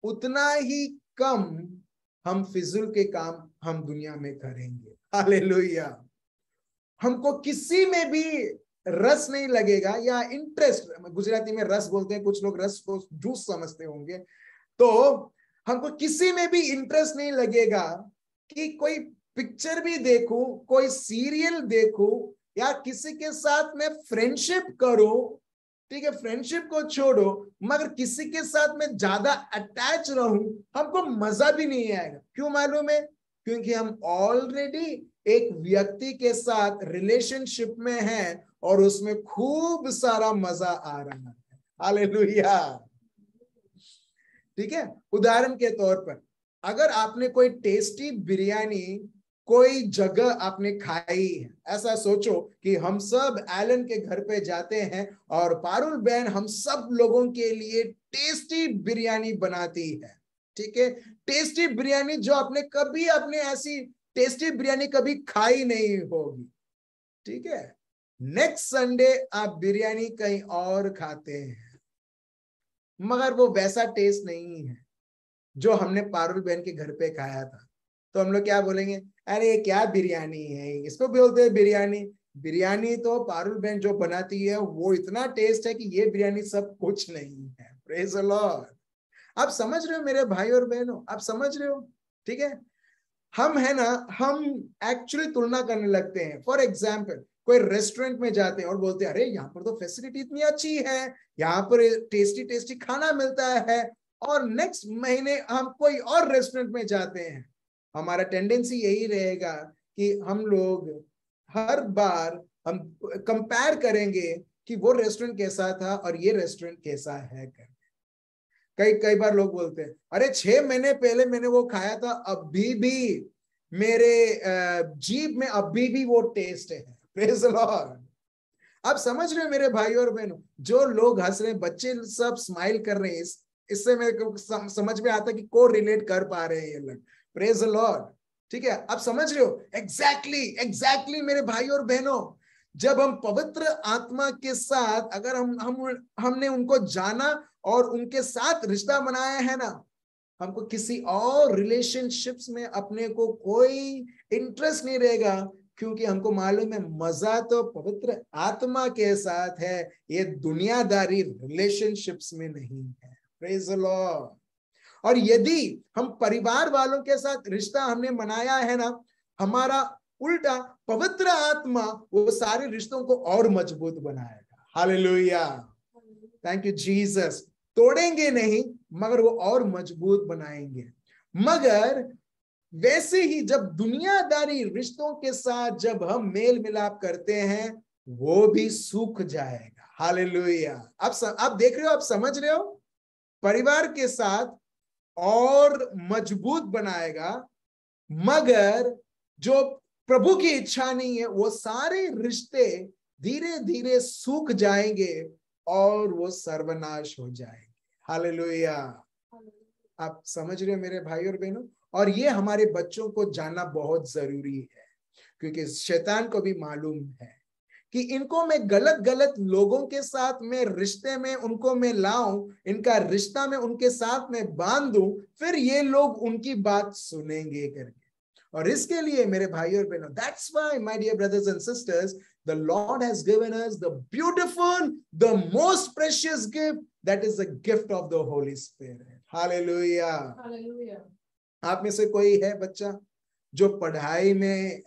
उतना ही कम हम फिजूल के काम हम दुनिया में करेंगे। हालेलुया। हमको किसी में भी रस नहीं लगेगा या इंटरेस्ट, गुजराती में रस बोलते हैं, कुछ लोग रस को जूस समझते होंगे, तो हमको किसी में भी इंटरेस्ट नहीं लगेगा कि कोई पिक्चर भी देखूं, कोई सीरियल देखूं, या किसी के साथ में फ्रेंडशिप करूं, ठीक है, फ्रेंडशिप को छोड़ो, मगर किसी के साथ में ज्यादा अटैच रहूं, हमको मजा भी नहीं आएगा। क्यों मालूम है? क्योंकि हम ऑलरेडी एक व्यक्ति के साथ रिलेशनशिप में हैं और उसमें खूब सारा मजा आ रहा है। हालेलुया। ठीक है, उदाहरण के तौर पर अगर आपने कोई टेस्टी बिरयानी कोई जगह आपने खाई है, ऐसा सोचो कि हम सब एलन के घर पे जाते हैं और पारुल बहन हम सब लोगों के लिए टेस्टी बिरयानी बनाती है, ठीक है, टेस्टी बिरयानी जो आपने ऐसी टेस्टी बिरयानी कभी खाई नहीं होगी, ठीक है। नेक्स्ट संडे आप बिरयानी कहीं और खाते हैं, मगर वो वैसा टेस्ट नहीं है जो हमने पारुल बहन के घर पे खाया था। तो हम लोग क्या बोलेंगे? अरे ये क्या बिरयानी है, इसको बोलते हैं बिरयानी। बिरयानी तो पारुल बहन जो बनाती है वो इतना टेस्ट है कि ये बिरयानी सब कुछ नहीं है। Praise the Lord. आप समझ रहे हो मेरे भाई और बहनों? आप समझ रहे हो? ठीक है, हम है ना, हम एक्चुअली तुलना करने लगते हैं। फॉर एग्जाम्पल कोई रेस्टोरेंट में जाते हैं और बोलते हैं अरे यहाँ पर तो फैसिलिटी इतनी अच्छी है, यहाँ पर टेस्टी टेस्टी खाना मिलता है, और नेक्स्ट महीने हम कोई और रेस्टोरेंट में जाते हैं। हमारा टेंडेंसी यही रहेगा कि हम लोग हर बार हम कंपेयर करेंगे कि वो रेस्टोरेंट कैसा था और ये रेस्टोरेंट कैसा है। कई बार लोग बोलते हैं अरे 6 महीने पहले मैंने वो खाया था, अभी भी मेरे जीभ में अभी भी वो टेस्ट है। Praise the Lord. आप समझ रहे हो मेरे भाई और बहनों? जो लोग हंस रहे हैं, बच्चे सब स्माइल कर रहे हैं, इससे मेरे को समझ में आता है कि को रिलेट कर पा रहे हैं ये लोग। Praise the Lord. ठीक है, आप समझ रहे हो? एग्जैक्टली मेरे भाई और बहनों, जब हम पवित्र आत्मा के साथ अगर हमने उनको जाना और उनके साथ रिश्ता बनाया है ना, हमको किसी और रिलेशनशिप्स में अपने को कोई इंटरेस्ट नहीं रहेगा, क्योंकि हमको मालूम है मजा तो पवित्र आत्मा के साथ है, ये दुनियादारी रिलेशनशिप्स में नहीं है। Praise the Lord. और यदि हम परिवार वालों के साथ रिश्ता हमने बनाया है ना, हमारा उल्टा पवित्र आत्मा वो सारे रिश्तों को और मजबूत बनाएगा। Hallelujah, thank you Jesus. तोड़ेंगे नहीं मगर वो और मजबूत बनाएंगे। मगर वैसे ही जब दुनियादारी रिश्तों के साथ जब हम मेल मिलाप करते हैं, वो भी सूख जाएगा। हालेलुया। आप देख रहे हो, आप समझ रहे हो? परिवार के साथ और मजबूत बनाएगा, मगर जो प्रभु की इच्छा नहीं है वो सारे रिश्ते धीरे धीरे सूख जाएंगे और वो सर्वनाश हो जाएंगे। हालेलुया। आप समझ रहे हो मेरे भाई और बहनों? और ये हमारे बच्चों को जानना बहुत जरूरी है, क्योंकि शैतान को भी मालूम है कि इनको मैं गलत गलत लोगों के साथ में रिश्ते में उनको मैं लाऊं, इनका रिश्ता में उनके साथ में बांध दूं, फिर ये लोग उनकी बात सुनेंगे करके। और इसके लिए मेरे भाई और बहनों, that's why my dear brothers and sisters, the Lord has given us the beautiful, the most precious gift, that is the gift of the holy spirit. Hallelujah. Hallelujah. आप में से कोई है बच्चा जो पढ़ाई में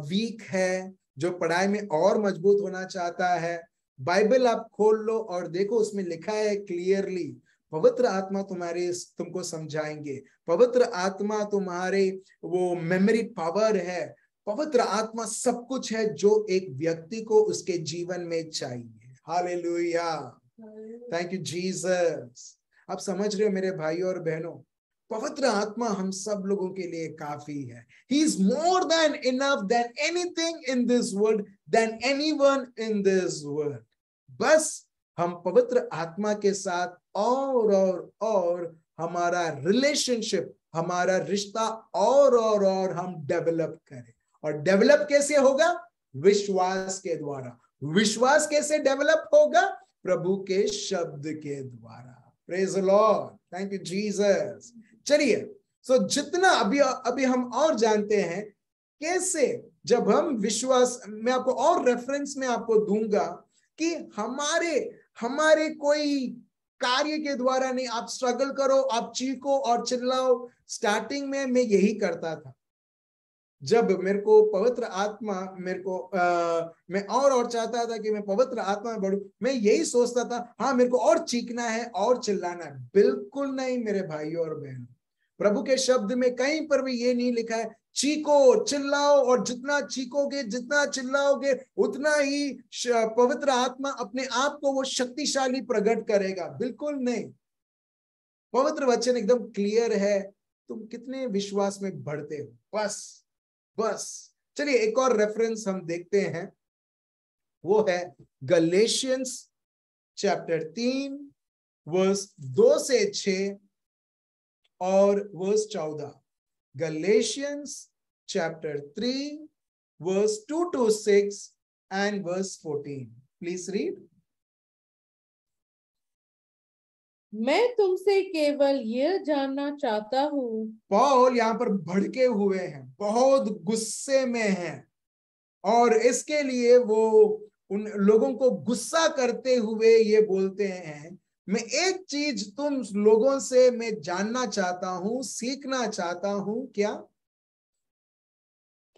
वीक है, जो पढ़ाई में और मजबूत होना चाहता है? बाइबल आप खोल लो और देखो, उसमें लिखा है क्लियरली, पवित्र आत्मा तुमको समझाएंगे, पवित्र आत्मा तुम्हारे वो मेमोरी पावर है, पवित्र आत्मा सब कुछ है जो एक व्यक्ति को उसके जीवन में चाहिए। Hallelujah, thank you Jesus. आप समझ रहे हो मेरे भाई और बहनों, पवित्र आत्मा हम सब लोगों के लिए काफी है। He is more than enough than anything in this world, than anyone in this world. बस हम पवित्र आत्मा के साथ और हमारा रिलेशनशिप, हमारा रिश्ता और हम डेवलप करें। और डेवलप कैसे होगा? विश्वास के द्वारा। विश्वास कैसे डेवलप होगा? प्रभु के शब्द के द्वारा। Praise the Lord, thank you Jesus. चलिए, सो जितना अभी हम और जानते हैं कैसे, जब हम विश्वास, मैं आपको और रेफरेंस में आपको दूंगा कि हमारे कोई कार्य के द्वारा नहीं, आप स्ट्रगल करो, आप चीखो और चिल्लाओ। स्टार्टिंग में मैं यही करता था, जब मेरे को पवित्र आत्मा मैं और चाहता था कि मैं पवित्र आत्मा में बढ़ूं, मैं यही सोचता था हाँ मेरे को और चीखना है और चिल्लाना है। बिल्कुल नहीं मेरे भाइयों और बहनों, प्रभु के शब्द में कहीं पर भी ये नहीं लिखा है चीखो चिल्लाओ, और जितना चीखोगे जितना चिल्लाओगे उतना ही पवित्र आत्मा अपने आप को वो शक्तिशाली प्रकट करेगा। बिल्कुल नहीं, पवित्र वचन एकदम क्लियर है, तुम कितने विश्वास में बढ़ते हो, बस। चलिए एक और रेफरेंस हम देखते हैं, वो है गलेशियंस चैप्टर 3 वर्स 2 से 6 और verse 14। Galatians chapter 3 verse 2 to 6 and verse 14. Please read. मैं तुमसे केवल यह जानना चाहता हूँ। पौल यहाँ पर भड़के हुए हैं, बहुत गुस्से में हैं, और इसके लिए वो उन लोगों को गुस्सा करते हुए ये बोलते हैं, मैं एक चीज तुम लोगों से मैं जानना चाहता हूं, सीखना चाहता हूं। क्या?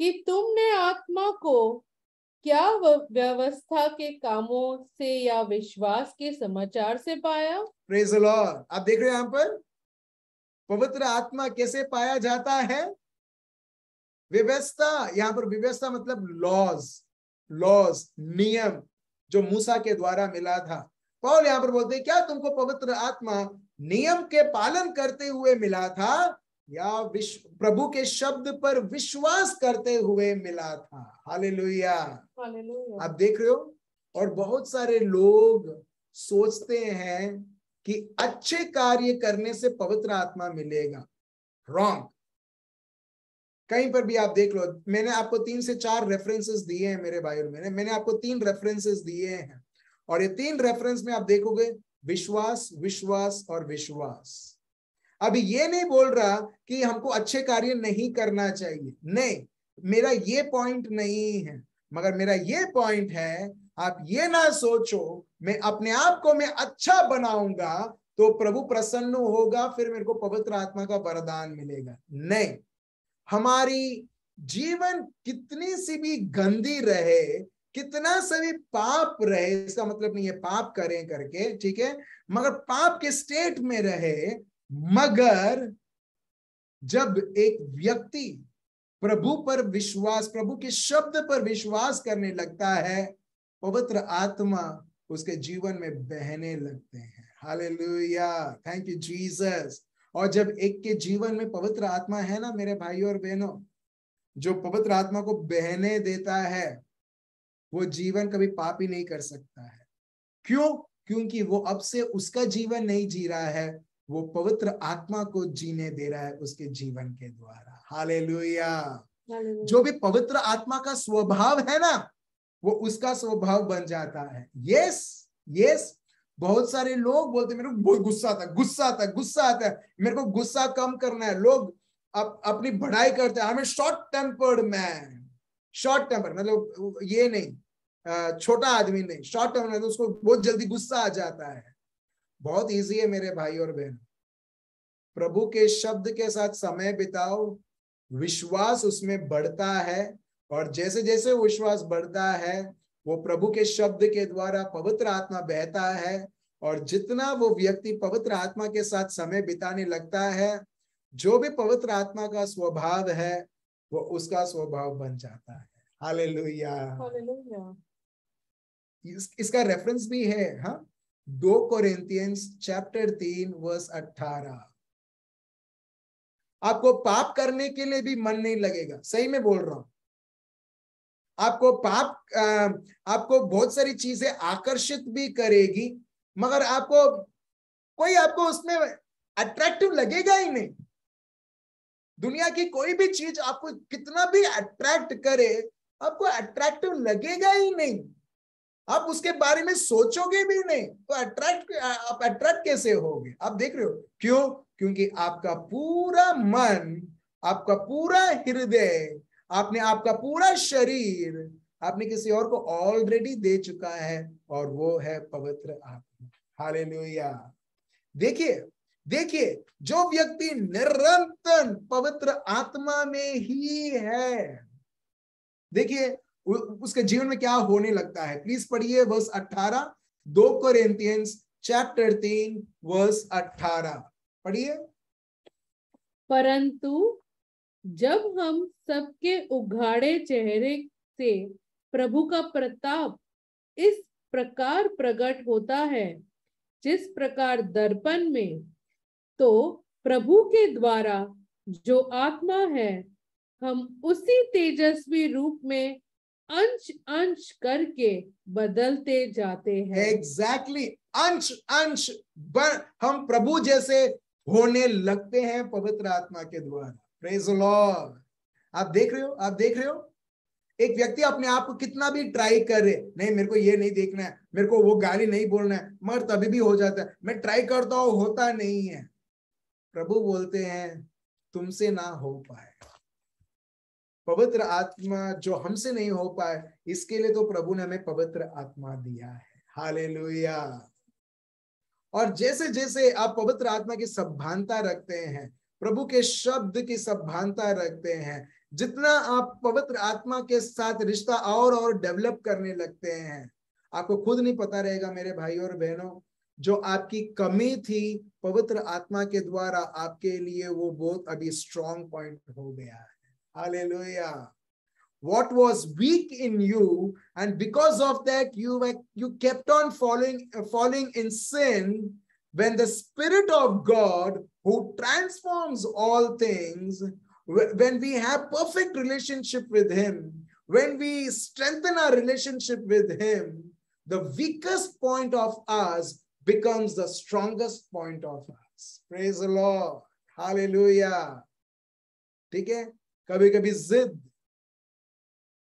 कि तुमने आत्मा को क्या व्यवस्था के कामों से या विश्वास के समाचार से पाया? Praise the Lord. आप देख रहे हैं यहाँ पर पवित्र आत्मा कैसे पाया जाता है? व्यवस्था, यहाँ पर व्यवस्था मतलब लॉज, नियम जो मूसा के द्वारा मिला था। पौल यहाँ पर बोलते हैं क्या तुमको पवित्र आत्मा नियम के पालन करते हुए मिला था या प्रभु के शब्द पर विश्वास करते हुए मिला था? हालेलुया। आप देख रहे हो, और बहुत सारे लोग सोचते हैं कि अच्छे कार्य करने से पवित्र आत्मा मिलेगा। रॉन्ग। कहीं पर भी आप देख लो, मैंने आपको 3 से 4 रेफरेंसेस दिए हैं मेरे भाइयों, मैंने आपको 3 रेफरेंसेस दिए हैं, और ये 3 रेफरेंस में आप देखोगे विश्वास, विश्वास और विश्वास। अभी ये नहीं बोल रहा कि हमको अच्छे कार्य नहीं करना चाहिए, नहीं, मेरा ये पॉइंट नहीं है, मगर मेरा ये पॉइंट है, आप ये ना सोचो मैं अपने आप को मैं अच्छा बनाऊंगा तो प्रभु प्रसन्न होगा, फिर मेरे को पवित्र आत्मा का वरदान मिलेगा। नहीं, हमारी जीवन कितनी सी भी गंदी रहे, कितना सभी पाप रहे, इसका मतलब नहीं है पाप करें करके, ठीक है, मगर पाप के स्टेट में रहे, मगर जब एक व्यक्ति प्रभु पर विश्वास, प्रभु के शब्द पर विश्वास करने लगता है, पवित्र आत्मा उसके जीवन में बहने लगते हैं। Hallelujah, thank you Jesus. और जब एक के जीवन में पवित्र आत्मा है ना मेरे भाइयों और बहनों, जो पवित्र आत्मा को बहने देता है, वो जीवन कभी पाप ही नहीं कर सकता है। क्यों? क्योंकि वो अब से उसका जीवन नहीं जी रहा है, वो पवित्र आत्मा को जीने दे रहा है उसके जीवन के द्वारा। हालेलुया। जो भी पवित्र आत्मा का स्वभाव है ना, वो उसका स्वभाव बन जाता है। यस यस, बहुत सारे लोग बोलते मेरे को बहुत गुस्सा आता है, गुस्सा आता है, गुस्सा आता है, मेरे को गुस्सा कम करना है। लोग अपनी बढ़ाई करते हैं, हमें short tempered man, short temper मतलब ये नहीं छोटा आदमी नहीं, शॉर्ट टेम्पर मतलब उसको बहुत जल्दी गुस्सा आ जाता है। बहुत इजी है मेरे भाई और बहन, प्रभु के शब्द के साथ समय बिताओ, विश्वास उसमें बढ़ता है, और जैसे जैसे विश्वास बढ़ता है, वो प्रभु के शब्द के द्वारा पवित्र आत्मा बहता है, और जितना वो व्यक्ति पवित्र आत्मा के साथ समय बिताने लगता है, जो भी पवित्र आत्मा का स्वभाव है वो उसका स्वभाव बन जाता है। हालेलुया। इसका रेफरेंस भी है, हाँ, 2 कोरिन्थियंस चैप्टर 3 वर्स 18। आपको पाप करने के लिए भी मन नहीं लगेगा, सही में बोल रहा हूं। आपको आपको बहुत सारी चीजें आकर्षित भी करेगी, मगर आपको उसमें अट्रैक्टिव लगेगा ही नहीं। दुनिया की कोई भी चीज आपको कितना भी अट्रैक्ट करे, आपको अट्रैक्टिव लगेगा ही नहीं, आप उसके बारे में सोचोगे भी नहीं, तो आप अट्रैक्ट कैसे होगे? आप देख रहे हो क्यों? क्योंकि आपका पूरा मन, आपका पूरा हृदय, आपका पूरा शरीर आपने किसी और को ऑलरेडी दे चुका है, और वो है पवित्र आत्मा। हालेलुया। देखिए जो व्यक्ति निरंतर पवित्र आत्मा में ही है, देखिए उसके जीवन में क्या होने लगता है। प्लीज पढ़िए वर्स 18, 2 कोरिन्थियंस चैप्टर 3 वर्स 18 पढ़िए। परंतु जब हम सबके उघाड़े चेहरे से प्रभु का प्रताप इस प्रकार प्रकट होता है, जिस प्रकार दर्पण में, तो प्रभु के द्वारा जो आत्मा है, हम उसी तेजस्वी रूप में अंश अंश करके बदलते जाते हैं। एग्जैक्टली, अंश अंश हम प्रभु जैसे होने लगते हैं पवित्र आत्मा के द्वारा। Praise the Lord. आप देख रहे हो एक व्यक्ति अपने आप को कितना भी ट्राई करे, नहीं मेरे को ये नहीं देखना है, मेरे को वो गाली नहीं बोलना है, मगर तभी भी हो जाता है। मैं ट्राई करता हूं, होता नहीं है। प्रभु बोलते हैं तुमसे ना हो पाए, पवित्र आत्मा जो हमसे नहीं हो पाए, इसके लिए तो प्रभु ने हमें पवित्र आत्मा दिया है। हालेलुया। और जैसे जैसे आप पवित्र आत्मा की सभानता रखते हैं, प्रभु के शब्द की सभानता रखते हैं, जितना आप पवित्र आत्मा के साथ रिश्ता और डेवलप करने लगते हैं, आपको खुद नहीं पता रहेगा मेरे भाई और बहनों, जो आपकी कमी थी पवित्र आत्मा के द्वारा आपके लिए वो बहुत अभी स्ट्रॉन्ग पॉइंट हो गया है। Hallelujah. What was weak in you, and because of that you kept on falling in sin, when the Spirit of God who transforms all things, when we have perfect relationship with him, when we strengthen our relationship with him, the weakest point of us becomes the strongest point of us. Praise the Lord. Hallelujah. ठीक है, कभी कभी जिद,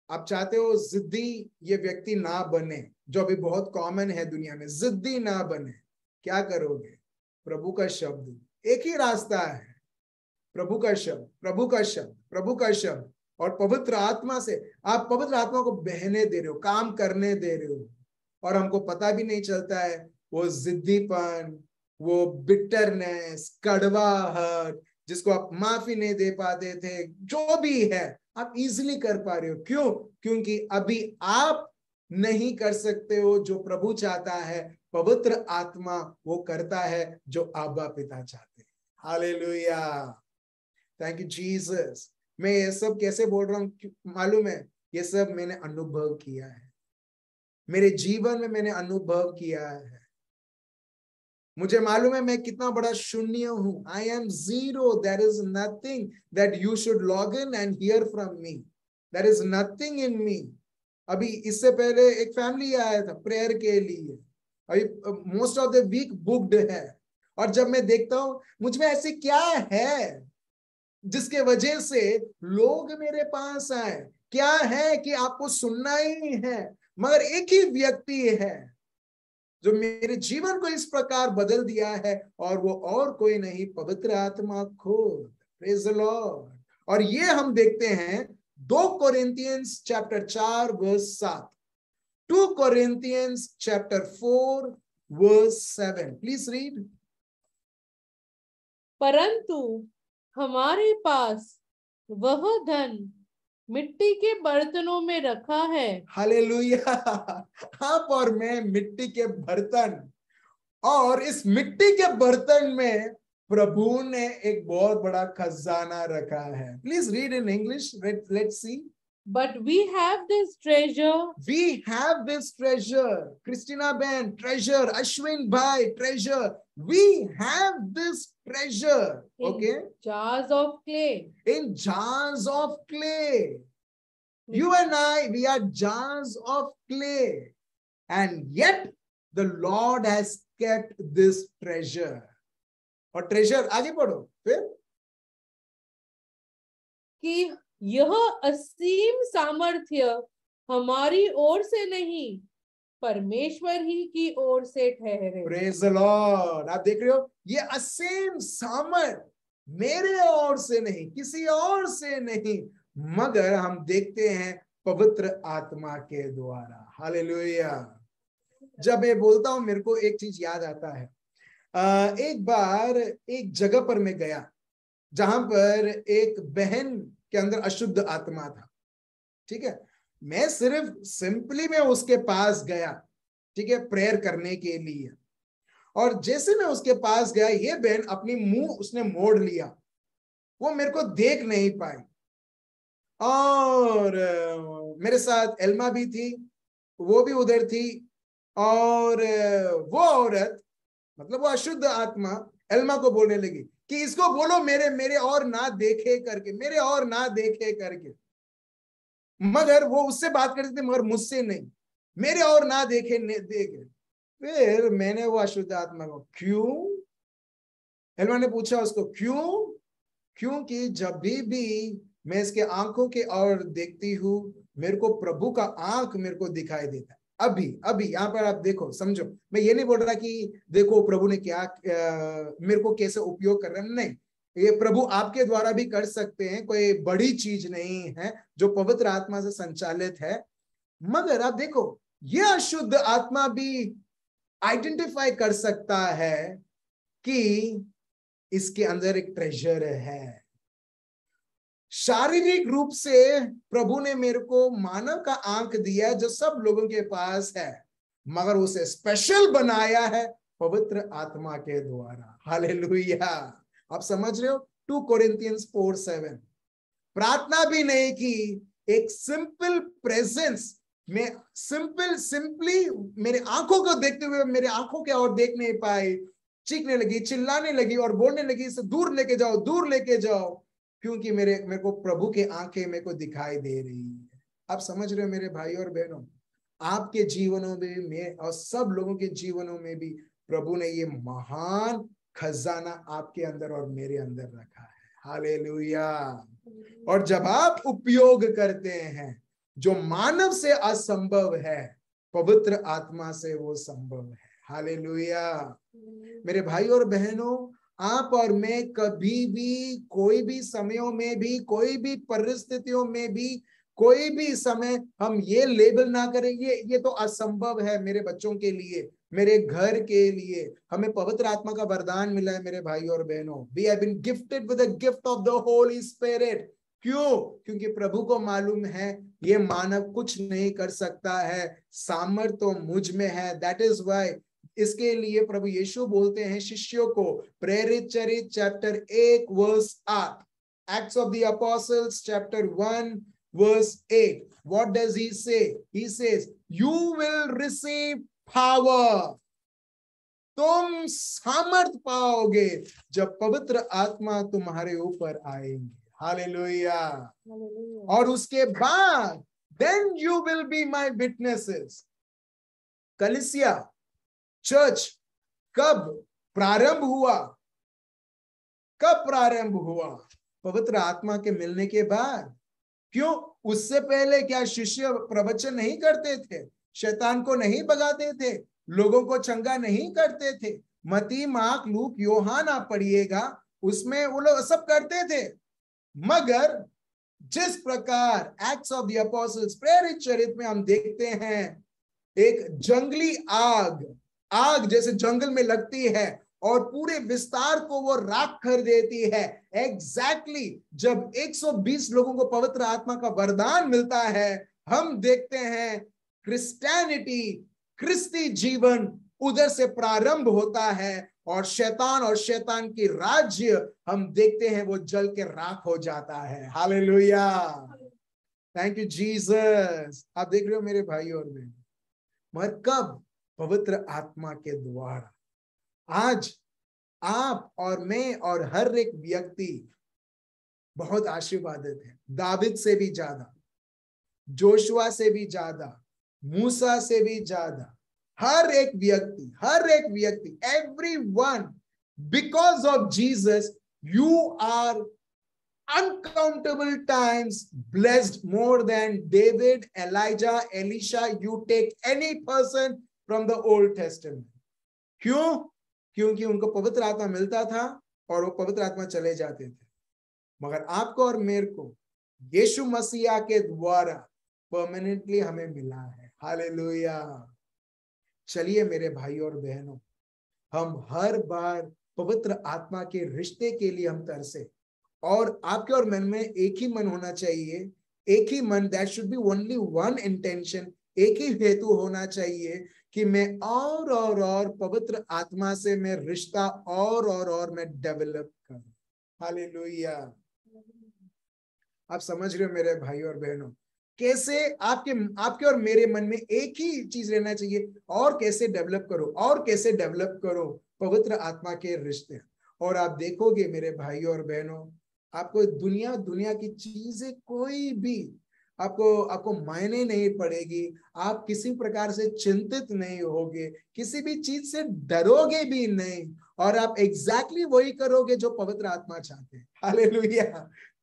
आप चाहते हो जिद्दी ये व्यक्ति ना बने, जो अभी बहुत कॉमन है दुनिया में, जिद्दी ना बने, क्या करोगे? प्रभु का शब्द, एक ही रास्ता है, प्रभु का शब्द, प्रभु का शब्द, प्रभु का शब्द, और पवित्र आत्मा से आप पवित्र आत्मा को बहने दे रहे हो, काम करने दे रहे हो, और हमको पता भी नहीं चलता है वो जिद्दीपन, वो बिटरनेस, कड़वाहट, जिसको आप माफी नहीं दे पाते थे, जो भी है आप इजीली कर पा रहे हो। क्यों? क्योंकि अभी आप नहीं कर सकते हो जो प्रभु चाहता है, पवित्र आत्मा वो करता है जो आबा पिता चाहते हैं। Hallelujah, thank you Jesus. मैं ये सब कैसे बोल रहा हूँ मालूम है? ये सब मैंने अनुभव किया है, मेरे जीवन में मैंने अनुभव किया है। मुझे मालूम है मैं कितना बड़ा शून्य हूं। I am zero, there is nothing that you should log in and hear from me, there is nothing in me. अभी इससे पहले एक फैमिली आया था प्रेयर के लिए, अभी most of the week booked है, और जब मैं देखता हूं मुझ में ऐसे क्या है जिसके वजह से लोग मेरे पास आए, क्या है कि आपको सुनना ही है, मगर एक ही व्यक्ति है जो मेरे जीवन को इस प्रकार बदल दिया है, और वो और कोई नहीं, पवित्र आत्मा खुद। Praise the Lord. और ये हम देखते हैं 2 Corinthians chapter 4 verse 7, 2 Corinthians chapter 4 verse 7, please read. परंतु हमारे पास वह धन मिट्टी के बर्तनों में रखा है। हालेलुया। आप और मैं मिट्टी के बर्तन, और इस मिट्टी के बर्तन में प्रभु ने एक बहुत बड़ा खजाना रखा है। Please read in English, let's see. But we have this treasure. We have this treasure. Christina Ben, treasure. Ashwin Bhai, treasure. We have this treasure. Okay. In jars of clay. In jars of clay. You and I, we are jars of clay. And yet the Lord has kept this treasure. और treasure आगे पढ़ो फिर, कि यह असीम सामर्थ्य हमारी ओर से नहीं, परमेश्वर ही की ओर से ठहरे। Praise the Lord। आप देख रहे हो, ये असीम सामर्थ मेरे ओर से नहीं, किसी और से नहीं, मगर हम देखते हैं पवित्र आत्मा के द्वारा। हालेलुया। जब मैं बोलता हूं मेरे को एक चीज याद आता है। एक बार एक जगह पर मैं गया जहां पर एक बहन के अंदर अशुद्ध आत्मा था। ठीक है, मैं सिर्फ सिंपली मैं उसके पास गया, ठीक है, प्रेयर करने के लिए, और जैसे मैं उसके पास गया, ये बहन अपनी मुंह उसने मोड़ लिया, वो मेरे को देख नहीं पाई। और मेरे साथ एल्मा भी थी, वो भी उधर थी, और वो औरत, मतलब वो अशुद्ध आत्मा एल्मा को बोलने लगी कि इसको बोलो मेरे मेरे और ना देखे करके, मेरे और ना देखे करके। मगर वो उससे बात करती थी, मगर मुझसे नहीं, मेरे और ना देखे देखे। फिर मैंने वो अशुद्ध आत्मा को, क्यों? एल्मा ने पूछा उसको, क्यों? क्योंकि जब भी मैं इसके आंखों के और देखती हूं, मेरे को प्रभु का आंख मेरे को दिखाई देता है। अभी अभी यहाँ पर आप देखो, समझो, मैं ये नहीं बोल रहा कि देखो प्रभु ने क्या मेरे को कैसे उपयोग कर रहे हैं, नहीं, ये प्रभु आपके द्वारा भी कर सकते हैं, कोई बड़ी चीज नहीं है जो पवित्र आत्मा से संचालित है। मगर आप देखो, ये अशुद्ध आत्मा भी आइडेंटिफाई कर सकता है कि इसके अंदर एक ट्रेजर है। शारीरिक रूप से प्रभु ने मेरे को मानव का आंख दिया जो सब लोगों के पास है, मगर उसे स्पेशल बनाया है पवित्र आत्मा के द्वारा। हालेलुया। आप समझ रहे हो? 2 कोरिन्थियंस 4:7। प्रार्थना भी नहीं की, एक सिंपल प्रेजेंस में, सिंपली मेरे आंखों को देखते हुए मेरे आंखों के और देख नहीं पाई, चीखने लगी, चिल्लाने लगी और बोलने लगी, इसे दूर लेके जाओ, दूर लेके जाओ, क्योंकि मेरे को प्रभु के आंखें मेरे को दिखाई दे रही है। आप समझ रहे हो मेरे भाई और बहनों, आपके जीवनों में भी और सब लोगों के जीवनों में भी प्रभु ने ये महान खजाना आपके अंदर और मेरे अंदर रखा है। हालेलुया। और जब आप उपयोग करते हैं जो मानव से असंभव है, पवित्र आत्मा से वो संभव है। हालेलुया। मेरे भाई और बहनों, आप और मैं कभी भी, कोई भी समयों में भी, कोई भी परिस्थितियों में भी, कोई भी समय हम ये लेबल ना करेंगे ये तो असंभव है मेरे बच्चों के लिए, मेरे घर के लिए। हमें पवित्र आत्मा का वरदान मिला है मेरे भाई और बहनों। We have been gifted with the gift of the holy spirit. क्यों? क्योंकि प्रभु को मालूम है ये मानव कुछ नहीं कर सकता है, सामर्थ्य तो मुझ में है। दैट इज व्हाई, इसके लिए प्रभु यीशु बोलते हैं शिष्यों को, प्रेरित चरित chapter 1 verse 8, Acts of the apostles chapter 1 verse 8, what does he say? He says, you will receive power. तुम सामर्थ पाओगे जब पवित्र आत्मा तुम्हारे ऊपर आएंगे। हालेलुया। और उसके बाद then you will be my witnesses. कलीसिया, चर्च कब प्रारंभ हुआ? कब प्रारंभ हुआ? पवित्र आत्मा के मिलने के बाद। क्यों? उससे पहले क्या शिष्य प्रवचन नहीं करते थे? शैतान को नहीं भगाते थे? लोगों को चंगा नहीं करते थे? मती, मार्क, लूक, योहान आप पढ़िएगा, उसमें वो लोग सब करते थे। मगर जिस प्रकार एक्ट्स ऑफ द अपोस्टल्स प्रेरित चरित्र में हम देखते हैं, एक जंगली आग जैसे जंगल में लगती है और पूरे विस्तार को वो राख कर देती है। एग्जैक्टली जब 120 लोगों को पवित्र आत्मा का वरदान मिलता है, हम देखते हैं क्रिश्चियनिटी, क्रिस्ती जीवन उधर से प्रारंभ होता है और शैतान की राज्य हम देखते हैं वो जल के राख हो जाता है। हालेलुया। Thank you Jesus. आप देख रहे हो मेरे भाई और बहन, मगर कब? पवित्र आत्मा के द्वारा। आज आप और मैं और हर एक व्यक्ति बहुत आशीर्वादित है। दाविद से भी ज्यादा, जोशुआ से भी ज्यादा, मूसा से भी ज्यादा, हर एक व्यक्ति, everyone, because of Jesus, you are uncountable times blessed more than David, Elijah, Elisha. You take any person from the Old Testament. क्यों? क्योंकि उनको पवित्र आत्मा मिलता था और वो पवित्र आत्मा चले जाते थे। मगर आपको और मेरे को यीशु मसीहा के द्वारा परमानेंटली हमें मिला है। हालेलुया। चलिए मेरे भाई और बहनों, हम हर बार पवित्र आत्मा के रिश्ते के लिए हम तरसे, और आपके और मन में एक ही मन होना चाहिए, एक ही मन, that should be only one intention, एक ही हेतु होना चाहिए कि मैं और पवित्र आत्मा से मैं रिश्ता और मैं डेवलप करूं। हालेलुया। आप समझ रहे हो मेरे भाई और बहनों, कैसे आपके और मेरे मन में एक ही चीज रहना चाहिए, और कैसे डेवलप करो पवित्र आत्मा के रिश्ते। और आप देखोगे मेरे भाई और बहनों, आपको दुनिया की चीजें कोई भी आपको मायने नहीं पड़ेगी। आप किसी प्रकार से चिंतित नहीं होगे, किसी भी चीज से डरोगे भी नहीं, और आप एग्जैक्टली वही करोगे जो पवित्र आत्मा चाहते हैं। हालेलुया।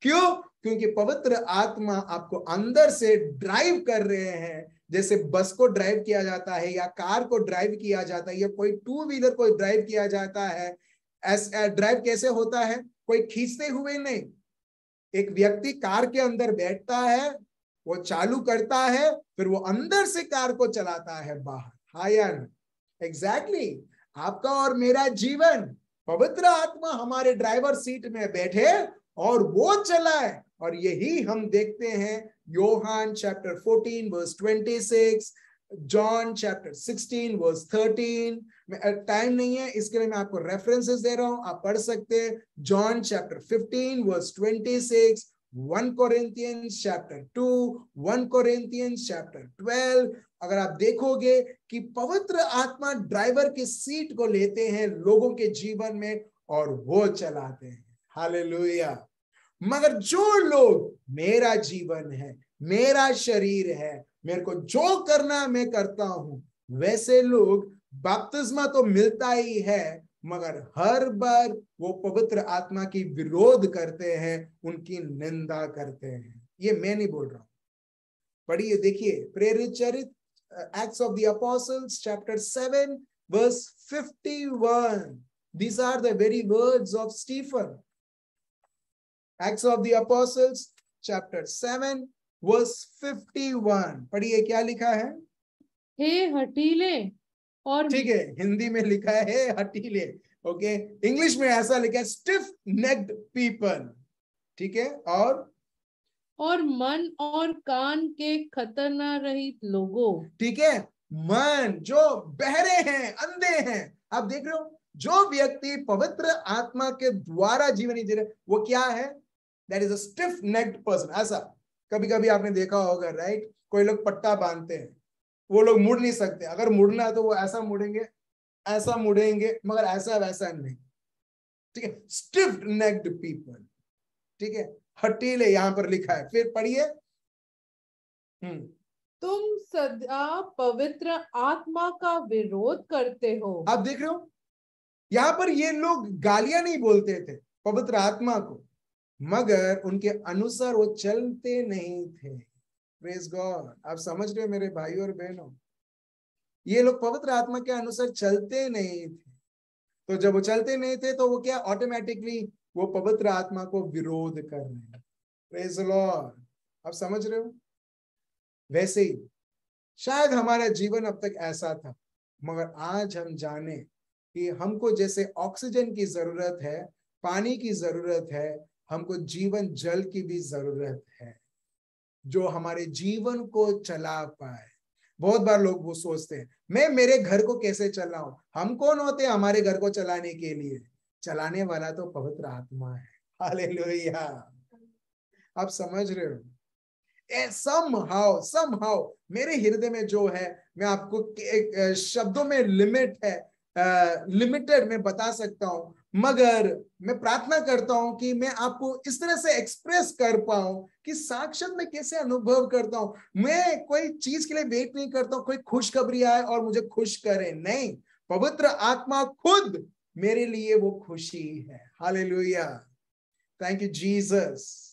क्यों? क्योंकि पवित्र आत्मा आपको अंदर से ड्राइव कर रहे हैं, जैसे बस को ड्राइव किया जाता है या कार को ड्राइव किया जाता है या कोई 2 व्हीलर को ड्राइव किया जाता है। ड्राइव कैसे होता है? कोई खींचते हुए नहीं। एक व्यक्ति कार के अंदर बैठता है, वो चालू करता है, फिर वो अंदर से कार को चलाता है बाहर। हायन एग्जैक्टली आपका और मेरा जीवन, पवित्र आत्मा हमारे ड्राइवर सीट में बैठे और वो चलाए। और यही हम देखते हैं योहान chapter 14 verse 26, John chapter 16 verse 13। Time नहीं है इसके लिए मैं आपको रेफरेंसेस दे रहा हूं, आप पढ़ सकते हैं। John chapter 15 verse 26, 1 Corinthians chapter 2, 1 Corinthians chapter 12। अगर आप देखोगे कि पवित्र आत्मा ड्राइवर की सीट को लेते हैं लोगों के जीवन में और वो चलाते हैं। हालेलुया। मगर जो लोग, मेरा जीवन है, मेरा शरीर है, मेरे को जो करना मैं करता हूं, वैसे लोग बपतिस्मा तो मिलता ही है, मगर हर बार वो पवित्र आत्मा की विरोध करते हैं, उनकी निंदा करते हैं। ये मैं नहीं बोल रहा हूं, पढ़िए, देखिए प्रेरित चरित्र, Acts of the apostles chapter 7 verse 51। These are the very words of Stephen. Acts of the Apostles chapter 7 verse 51। पढ़िए क्या लिखा है। हे हठीले और, ठीक है, हिंदी में लिखा है हठीले, ओके, इंग्लिश में ऐसा लिखा है स्टिफ नेक्ड पीपल, ठीक है, और मन और कान के खतना रहित लोगों, ठीक है, मन जो बहरे हैं, अंधे हैं। आप देख रहे हो, जो व्यक्ति पवित्र आत्मा के द्वारा जीवन जी रहे, वो क्या है, that is a stiff necked person. ऐसा कभी कभी आपने देखा होगा, राइट, कोई लोग पट्टा बांधते हैं, वो लोग मुड़ नहीं सकते, अगर मुड़ना है तो वो ऐसा मुड़ेंगे, ऐसा मुड़ेंगे, मगर ऐसा वैसा नहीं, ठीक है, स्टिफ नेक्ड पीपल, ठीक है, हटीले यहां पर लिखा है। फिर पढ़िए, तुम सदा पवित्र आत्मा का विरोध करते हो। आप देख रहे हो, यहां पर ये लोग गालियां नहीं बोलते थे पवित्र आत्मा को, मगर उनके अनुसार वो चलते नहीं थे। Praise God. आप समझ रहे हो मेरे भाई और बहनों, ये लोग पवित्र आत्मा के अनुसार चलते नहीं थे, तो जब वो चलते नहीं थे तो वो क्या, ऑटोमेटिकली वो पवित्र आत्मा को विरोध कर रहे हैं। Praise Lord. आप समझ रहे हो, वैसे ही शायद हमारा जीवन अब तक ऐसा था, मगर आज हम जाने कि हमको जैसे ऑक्सीजन की जरूरत है, पानी की जरूरत है, हमको जीवन जल की भी जरूरत है, जो हमारे जीवन को चला पाए। बहुत बार लोग वो सोचते हैं, मैं मेरे घर को कैसे चलाऊं, हम कौन होते हैं हमारे घर को चलाने के लिए, चलाने वाला तो पवित्र आत्मा है। हालेलुया। आप समझ रहे हो, somehow मेरे हृदय में जो है, मैं आपको एक शब्दों में लिमिटेड में बता सकता हूं, मगर मैं प्रार्थना करता हूं कि मैं आपको इस तरह से एक्सप्रेस कर पाऊं कि साक्षात मैं कैसे अनुभव करता हूं। मैं कोई चीज के लिए वेट नहीं करता हूं, कोई खुशखबरी आए और मुझे खुश करे, नहीं, पवित्र आत्मा खुद मेरे लिए वो खुशी है। Hallelujah, thank you Jesus.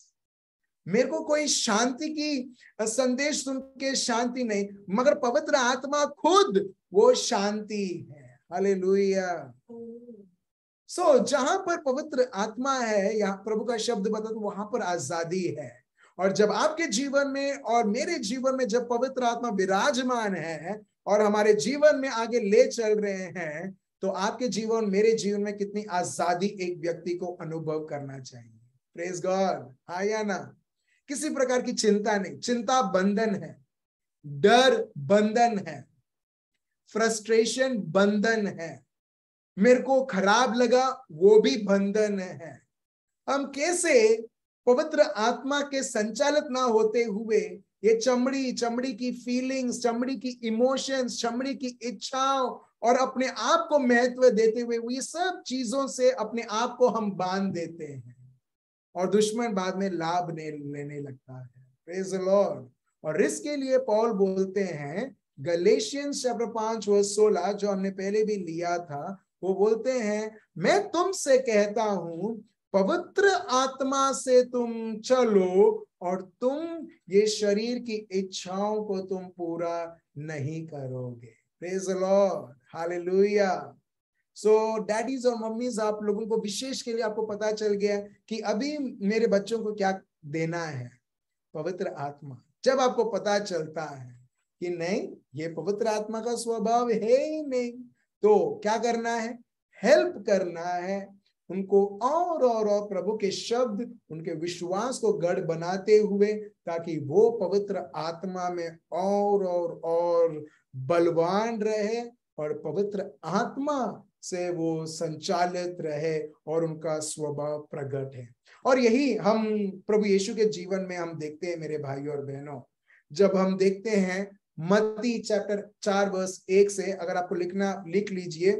मेरे को कोई शांति की संदेश सुन के शांति नहीं, मगर पवित्र आत्मा खुद वो शांति है। हालेलुया। सो जहां पर पवित्र आत्मा है, यहाँ प्रभु का शब्द बता, तो वहां पर आजादी है। और जब आपके जीवन में और मेरे जीवन में जब पवित्र आत्मा विराजमान है और हमारे जीवन में आगे ले चल रहे हैं, तो आपके जीवन, मेरे जीवन में कितनी आजादी एक व्यक्ति को अनुभव करना चाहिए। Praise God. हाँ या ना, किसी प्रकार की चिंता नहीं, चिंता बंधन है, डर बंधन है, फ्रस्ट्रेशन बंधन है, मेरे को खराब लगा वो भी बंधन है। हम कैसे पवित्र आत्मा के संचालित ना होते हुए ये चमड़ी की फीलिंग्स, चमड़ी की इमोशंस, चमड़ी की इच्छाओं और अपने आप को महत्व देते हुए ये सब चीजों से अपने आप को हम बांध देते हैं और दुश्मन बाद में लाभ लेने लगता है। Praise the Lord. और इसके लिए पौल बोलते हैं, गलेशियंस चैप्टर 5 वर्स 16, जो हमने पहले भी लिया था, वो बोलते हैं, मैं तुमसे कहता हूं पवित्र आत्मा से तुम चलो और तुम ये शरीर की इच्छाओं को तुम पूरा नहीं करोगे। Praise the Lord. Hallelujah. So daddies और मम्मीज, आप लोगों को विशेष के लिए आपको पता चल गया कि अभी मेरे बच्चों को क्या देना है, पवित्र आत्मा। जब आपको पता चलता है कि नहीं, ये पवित्र आत्मा का स्वभाव है ही नहीं, तो क्या करना है, हेल्प करना है उनको और प्रभु के शब्द, उनके विश्वास को गढ़ बनाते हुए, ताकि वो पवित्र आत्मा में और बलवान रहे और पवित्र आत्मा से वो संचालित रहे और उनका स्वभाव प्रकट है। और यही हम प्रभु यीशु के जीवन में हम देखते हैं मेरे भाई और बहनों। जब हम देखते हैं मत्ती चैप्टर 4 वर्स 1 से, अगर आपको लिखना लिख लीजिए।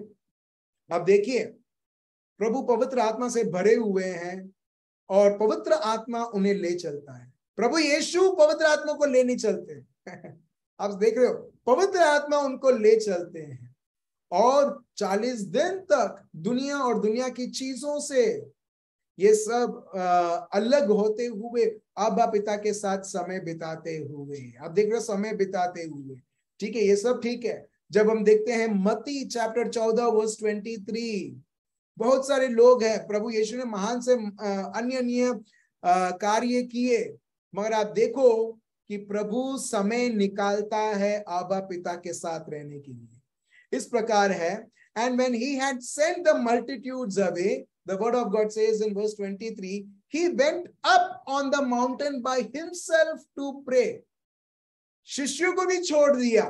अब देखिए, प्रभु पवित्र आत्मा से भरे हुए हैं और पवित्र आत्मा उन्हें ले चलता है। प्रभु यीशु पवित्र आत्मा को ले नहीं चलते आप देख रहे हो, पवित्र आत्मा उनको ले चलते हैं और 40 दिन तक दुनिया और दुनिया की चीजों से ये सब अलग होते हुए अब्बा पिता के साथ समय बिताते हुए, आप देख रहे हो, समय बिताते हुए, ठीक है, ये सब ठीक है। जब हम देखते हैं मत्ती चैप्टर 14 वर्स 23, बहुत सारे लोग हैं, प्रभु यीशु ने महान से अन्य अन्य कार्य किए, मगर आप देखो कि प्रभु समय निकालता है अब्बा पिता के साथ रहने के लिए। इस प्रकार है, and when he had sent the multitudes away, the word of God says in verse 23, he went up on the mountain by himself to pray. शिष्यों को भी छोड़ दिया,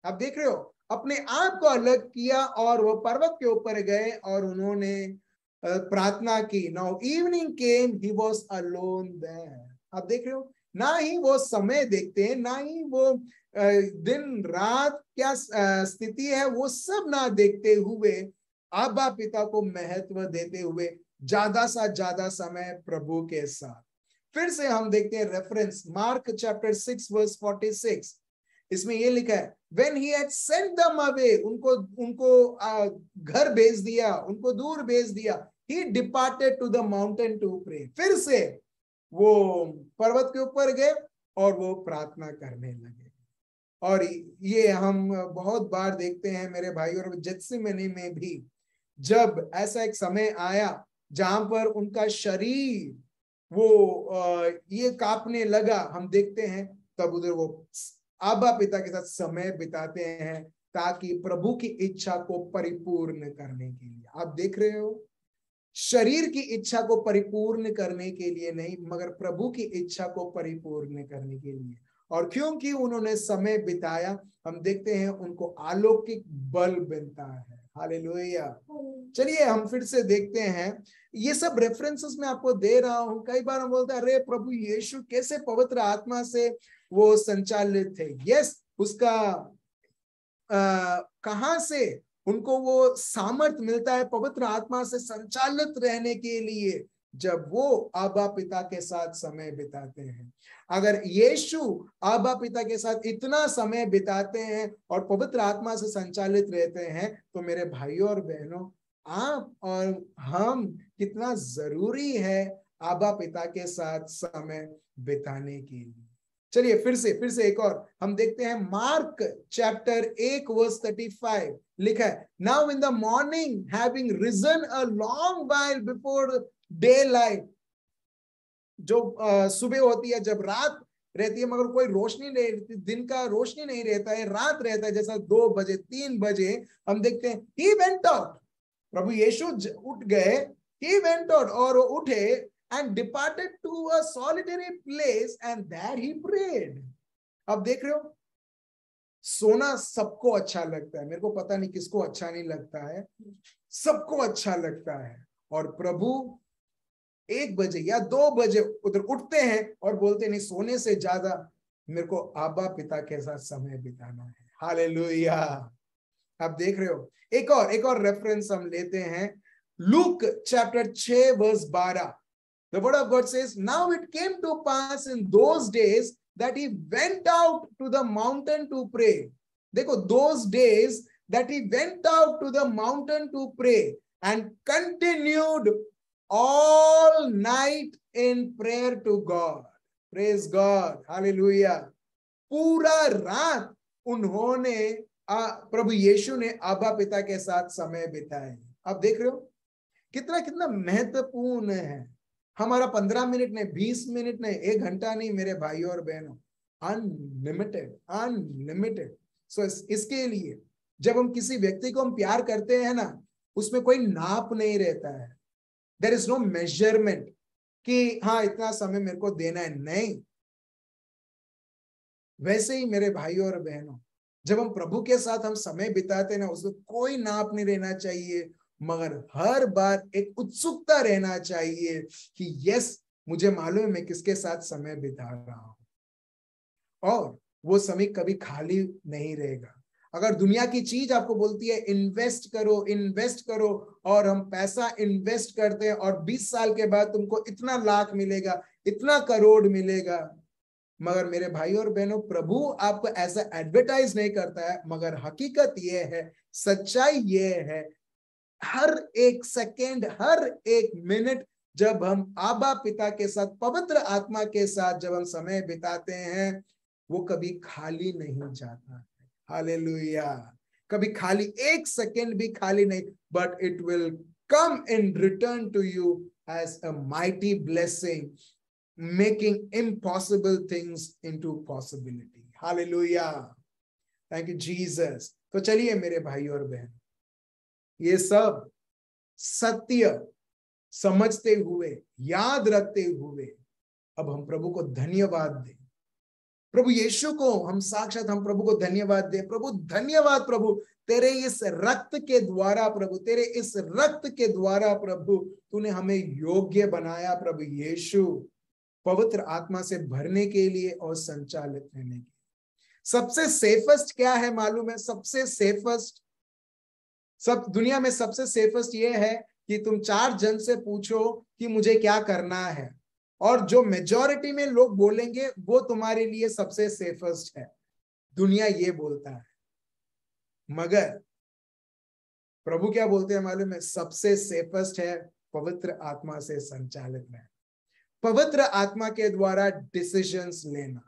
आप देख रहे हो, अपने आप को अलग किया और वो पर्वत के ऊपर गए और उन्होंने प्रार्थना की। Now evening came, he was alone there. आप देख रहे हो, ना ही वो समय देखते हैं, ना ही वो दिन रात क्या स्थिति है वो सब ना देखते हुए अब्बा पिता को महत्व देते हुए ज्यादा सा ज्यादा समय प्रभु के साथ। फिर से हम देखते हैं रेफरेंस मार्क चैप्टर 6 वर्स 46, इसमें ये लिखा है, when he had sent them away, उनको घर भेज दिया, उनको दूर भेज दिया, he departed to the mountain to pray. फिर से वो पर्वत के ऊपर गए और वो प्रार्थना करने लगे। और ये हम बहुत बार देखते हैं मेरे भाई, और गेत्सेमनी में भी जब ऐसा एक समय आया जहां पर उनका शरीर वो ये कांपने लगा, हम देखते हैं तब उधर वो अब्बा पिता के साथ समय बिताते हैं ताकि प्रभु की इच्छा को परिपूर्ण करने के लिए। आप देख रहे हो, शरीर की इच्छा को परिपूर्ण करने के लिए नहीं, मगर प्रभु की इच्छा को परिपूर्ण करने के लिए। और क्योंकि उन्होंने समय बिताया, हम देखते हैं उनको अलौकिक बल मिलता है। हालेलुया। चलिए हम फिर से देखते हैं, ये सब रेफरेंसेस मैं आपको दे रहा हूं। कई बार हम बोलते हैं अरे प्रभु यीशु कैसे पवित्र आत्मा से वो संचालित थे। यस, उसका कहां से उनको वो सामर्थ मिलता है पवित्र आत्मा से संचालित रहने के लिए, जब वो अब्बा पिता के साथ समय बिताते हैं। अगर यीशु अब्बा पिता के साथ इतना समय बिताते हैं और पवित्र आत्मा से संचालित रहते हैं, तो मेरे भाइयों और बहनों, आप और हम कितना जरूरी है अब्बा पिता के साथ समय बिताने के लिए। चलिए फिर से एक और हम देखते हैं, मार्क चैप्टर 1 वर्स 35 लिखा है, now in the morning having risen a long while before daylight, जो सुबह होती है, जब रात रहती है मगर कोई रोशनी नहीं रहती, दिन का रोशनी नहीं रहता है, रात रहता है, जैसा 2 बजे 3 बजे हम देखते हैं, he went out, प्रभु यीशु उठ गए, he went out, और वो उठे and departed to a solitary place and there he prayed. अब देख रहे हो, सोना सबको अच्छा लगता है, मेरे को पता नहीं किसको अच्छा नहीं लगता है, सबको अच्छा लगता है। और प्रभु 1 बजे या 2 बजे उधर उठते हैं और बोलते नहीं, सोने से ज्यादा मेरे को अब्बा पिता के साथ समय बिताना है। हालेलुया। आप देख रहे हो, एक और रेफरेंस हम लेते हैं, Luke chapter 6 verse 12। The word of God says, now it came to pass in those days that he went out to the mountain to pray. देखो, those days that he went out to the mountain to pray and continued all night in prayer to God. Praise God. Hallelujah. पूरा रात उन्होंने प्रभु यीशु ने अब्बा पिता के साथ समय बिताए। आप देख रहे हो कितना महत्वपूर्ण है। हमारा 15 मिनट नहीं, 20 मिनट नहीं, 1 घंटा नहीं मेरे भाइयों और बहनों, अनलिमिटेड। सो इसके लिए जब हम किसी व्यक्ति को हम प्यार करते हैं ना, उसमें कोई नाप नहीं रहता है, देयर इज नो मेजरमेंट कि हाँ इतना समय मेरे को देना है, नहीं। वैसे ही मेरे भाइयों और बहनों, जब हम प्रभु के साथ हम समय बिताते हैं ना, उसमें कोई नाप नहीं रहना चाहिए, मगर हर बार एक उत्सुकता रहना चाहिए कि यस, मुझे मालूम है मैं किसके साथ समय बिता रहा हूं, और वो समय कभी खाली नहीं रहेगा। अगर दुनिया की चीज आपको बोलती है इन्वेस्ट करो, और हम पैसा इन्वेस्ट करते हैं और 20 साल के बाद तुमको इतना लाख मिलेगा, इतना करोड़ मिलेगा, मगर मेरे भाई और बहनों, प्रभु आपको ऐसा एडवर्टाइज नहीं करता है, मगर हकीकत यह है, सच्चाई यह है, हर एक सेकेंड, हर एक मिनट जब हम आबा पिता के साथ, पवित्र आत्मा के साथ जब हम समय बिताते हैं, वो कभी खाली नहीं जाता है। हालेलुया। कभी खाली एक सेकेंड भी खाली नहीं, but it will come in return to you as a mighty blessing, making impossible things into possibility. Hallelujah. Thank you Jesus. तो चलिए मेरे भाई और बहन, ये सब सत्य समझते हुए, याद रखते हुए, अब हम प्रभु को धन्यवाद दें। प्रभु यीशु को हम साक्षात, हम प्रभु को धन्यवाद दें। प्रभु धन्यवाद प्रभु, तेरे इस रक्त के द्वारा प्रभु, तेरे इस रक्त के द्वारा प्रभु, तूने हमें योग्य बनाया प्रभु यीशु, पवित्र आत्मा से भरने के लिए और संचालित रहने के लिए। सबसे सेफेस्ट क्या है मालूम है? सबसे सेफेस्ट, सब दुनिया में सबसे सेफेस्ट ये है कि तुम 4 जन से पूछो कि मुझे क्या करना है, और जो मेजॉरिटी में लोग बोलेंगे वो तुम्हारे लिए सबसे सेफेस्ट है। दुनिया ये बोलता है, मगर प्रभु क्या बोलते हैं मालूम है? सबसे सेफेस्ट है पवित्र आत्मा से संचालित रहना, पवित्र आत्मा के द्वारा डिसीजंस लेना,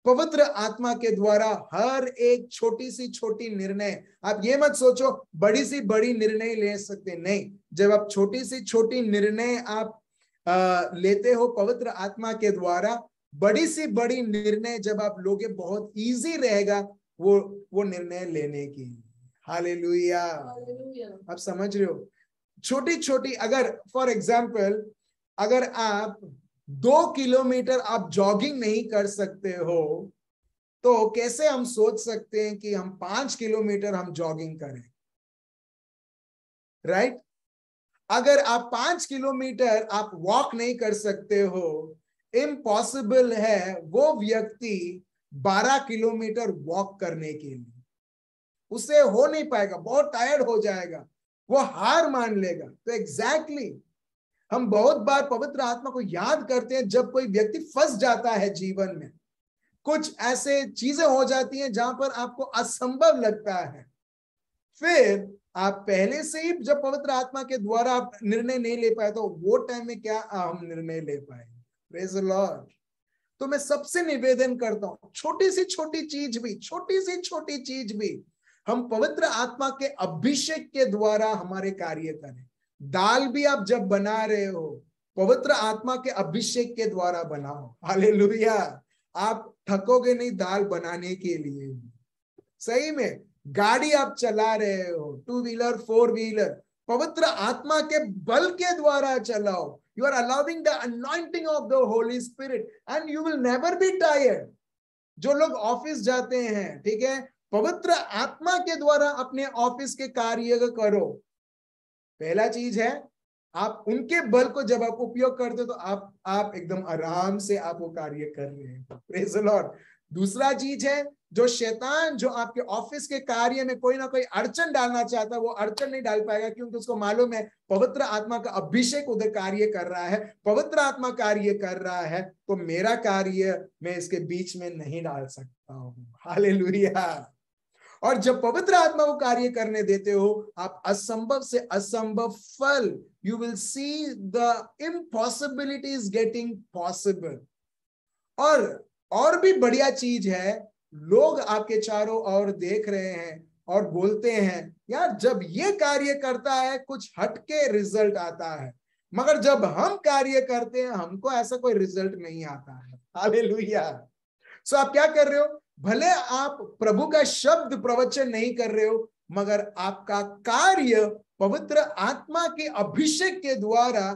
पवित्र आत्मा के द्वारा हर एक छोटी सी छोटी निर्णय। आप ये मत सोचो बड़ी सी बड़ी निर्णय ले सकते, नहीं। जब आप छोटी सी छोटी निर्णय आप लेते हो पवित्र आत्मा के द्वारा, बड़ी सी बड़ी निर्णय जब आप लोगे, बहुत इजी रहेगा वो निर्णय लेने की। हालेलुया। आप समझ रहे हो? छोटी छोटी, अगर फॉर एग्जाम्पल, अगर आप 2 किलोमीटर आप जॉगिंग नहीं कर सकते हो, तो कैसे हम सोच सकते हैं कि हम 5 किलोमीटर हम जॉगिंग करें? राइट? अगर आप 5 किलोमीटर आप वॉक नहीं कर सकते हो, इम्पॉसिबल है वो व्यक्ति 12 किलोमीटर वॉक करने के लिए, उसे हो नहीं पाएगा, बहुत टायर्ड हो जाएगा, वो हार मान लेगा। तो एग्जैक्टली हम बहुत बार पवित्र आत्मा को याद करते हैं जब कोई व्यक्ति फंस जाता है जीवन में, कुछ ऐसे चीजें हो जाती हैं जहां पर आपको असंभव लगता है, फिर आप पहले से ही जब पवित्र आत्मा के द्वारा आप निर्णय नहीं ले पाए, तो वो टाइम में क्या हम निर्णय ले पाएंगे? Praise the Lord. तो मैं सबसे निवेदन करता हूं, छोटी सी छोटी चीज भी हम पवित्र आत्मा के अभिषेक के द्वारा हमारे कार्य करें। दाल भी आप जब बना रहे हो, पवित्र आत्मा के अभिषेक के द्वारा बनाओ। हालेलुया। आप थकोगे नहीं दाल बनाने के लिए। सही में गाड़ी आप चला रहे हो, 2 व्हीलर 4 व्हीलर, पवित्र आत्मा के बल के द्वारा चलाओ। You are allowing the anointing of the holy spirit and you will never be tired. जो लोग ऑफिस जाते हैं, ठीक है, पवित्र आत्मा के द्वारा अपने ऑफिस के कार्य करो। पहला चीज है, आप उनके बल को जब आप उपयोग करते हो तो आप एकदम आराम से आप वो कार्य कर रहे हैं। Praise the Lord. दूसरा चीज है, जो शैतान जो आपके ऑफिस के कार्य में कोई ना कोई अड़चन डालना चाहता है, वो अड़चन नहीं डाल पाएगा, क्योंकि उसको मालूम है पवित्र आत्मा का अभिषेक उधर कार्य कर रहा है, पवित्र आत्मा कार्य कर रहा है, तो मेरा कार्य मैं इसके बीच में नहीं डाल सकता हूँ। हालेलुया। और जब पवित्र आत्मा को कार्य करने देते हो, आप असंभव से असंभव फल, you will see the impossibilities getting possible. और भी बढ़िया चीज है, लोग आपके चारों ओर देख रहे हैं और बोलते हैं यार जब ये कार्य करता है कुछ हटके रिजल्ट आता है, मगर जब हम कार्य करते हैं हमको ऐसा कोई रिजल्ट नहीं आता है। हालेलुया। सो आप क्या कर रहे हो? भले आप प्रभु का शब्द प्रवचन नहीं कर रहे हो, मगर आपका कार्य पवित्र आत्मा के अभिषेक के द्वारा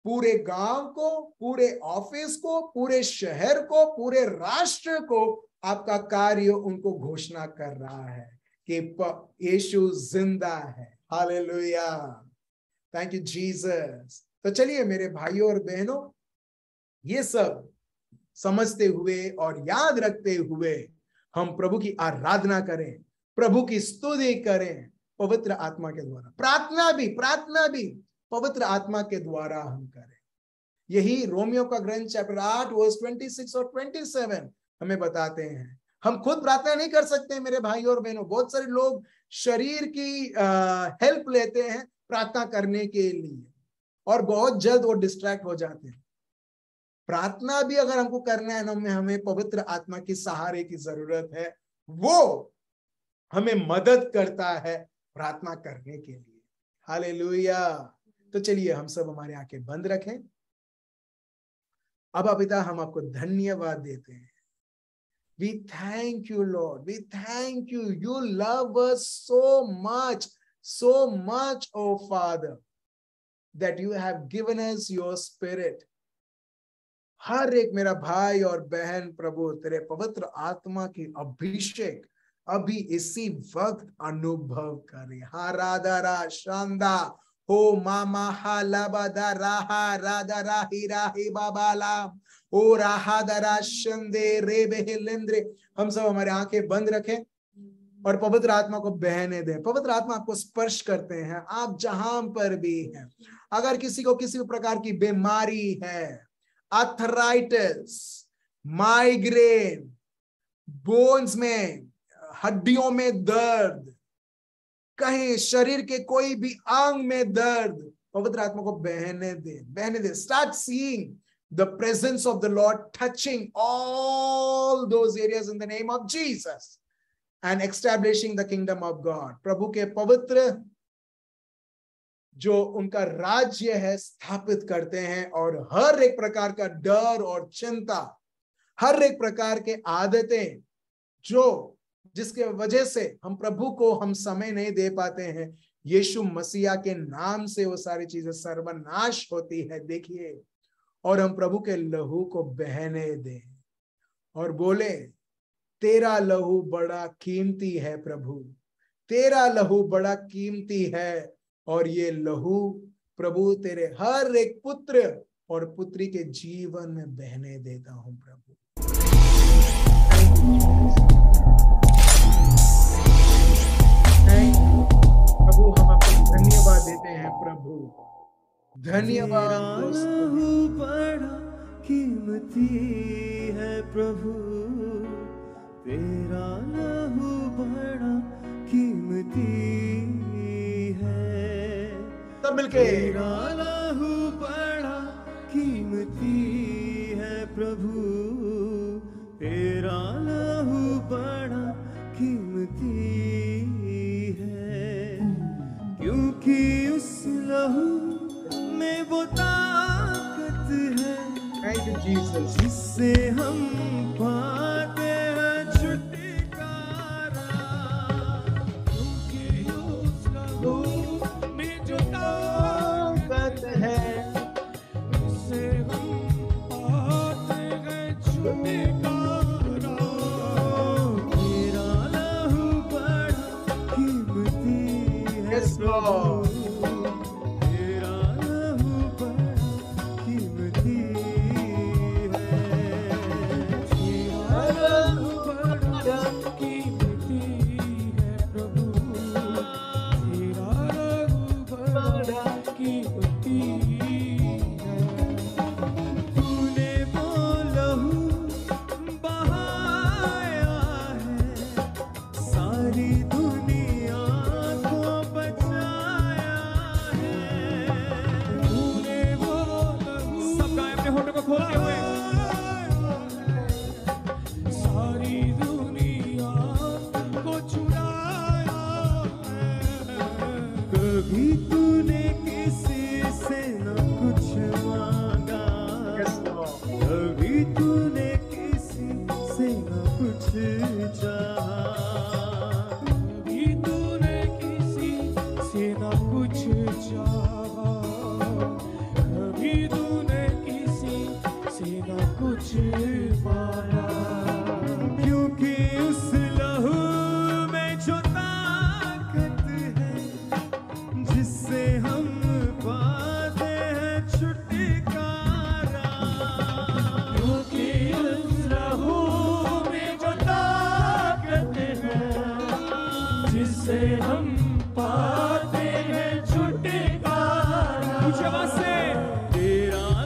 पूरे गांव को, पूरे ऑफिस को, पूरे शहर को, पूरे राष्ट्र को आपका कार्य उनको घोषणा कर रहा है कि यीशु जिंदा है। हालेलुया। Thank you Jesus. तो चलिए मेरे भाइयों और बहनों, ये सब समझते हुए और याद रखते हुए हम प्रभु की आराधना करें, प्रभु की स्तुति करें पवित्र आत्मा के द्वारा। प्रार्थना भी पवित्र आत्मा के द्वारा हम करें। यही रोमियो का ग्रंथ चैप्टर 8 वर्स 26 और 27 हमें बताते हैं। हम खुद प्रार्थना नहीं कर सकते मेरे भाई और बहनों। बहुत सारे लोग शरीर की हेल्प लेते हैं प्रार्थना करने के लिए और बहुत जल्द वो डिस्ट्रैक्ट हो जाते हैं। प्रार्थना भी अगर हमको करना है ना, हमें पवित्र आत्मा की सहारे की जरूरत है। वो हमें मदद करता है प्रार्थना करने के लिए। हालेलुया। तो चलिए हम सब हमारे आंखें बंद रखें। अब पिता हम आपको धन्यवाद देते हैं। We thank you, Lord. We thank you. You love us so much, oh Father, that you have given us your spirit. हर एक मेरा भाई और बहन प्रभु तेरे पवित्र आत्मा की अभिषेक अभी इसी वक्त अनुभव करे। हा राधा रा शांदा हो मामा हा लाबादा राहा राधा राही राही बाबाला ओ राहा दरा शंदे रे बेहिलेंद्रे। हम सब हमारे आंखें बंद रखें और पवित्र आत्मा को बहने दें। पवित्र आत्मा आपको स्पर्श करते हैं आप जहां पर भी हैं। अगर किसी को किसी प्रकार की बीमारी है, आर्थराइटिस, माइग्रेन, बोन्स में, हड्डियों में दर्द, कहीं शरीर के कोई भी अंग में दर्द, पवित्र आत्मा को बहने दे। Start seeing the presence of the Lord touching all those areas in the name of Jesus and establishing the kingdom of God. प्रभु के पवित्र जो उनका राज्य है स्थापित करते हैं और हर एक प्रकार का डर और चिंता, हर एक प्रकार के आदतें जिसके वजह से हम प्रभु को हम समय नहीं दे पाते हैं, यीशु मसीहा के नाम से वो सारी चीजें सर्वनाश होती है। देखिए, और हम प्रभु के लहू को बहने दें और बोले तेरा लहू बड़ा कीमती है प्रभु, तेरा लहू बड़ा कीमती है। और ये लहू प्रभु तेरे हर एक पुत्र और पुत्री के जीवन में बहने देता हूं प्रभु। प्रभु हम आपको धन्यवाद देते हैं प्रभु, धन्यवाद। बड़ा कीमती है प्रभु, तेरा लहू बड़ा कीमती है। सब मिलके तेरा लहू बड़ा कीमती है प्रभु, तेरा लहू बड़ा कीमती है। क्योंकि उस लहू में वो ताकत है जिससे हम पाते हैं छुटकारा। क्योंकि उस लहू में जो ताकत है जिससे हम पाते हैं छुटकारा। तेरा लहू बड़ा कीमती है प्रभु, तेरा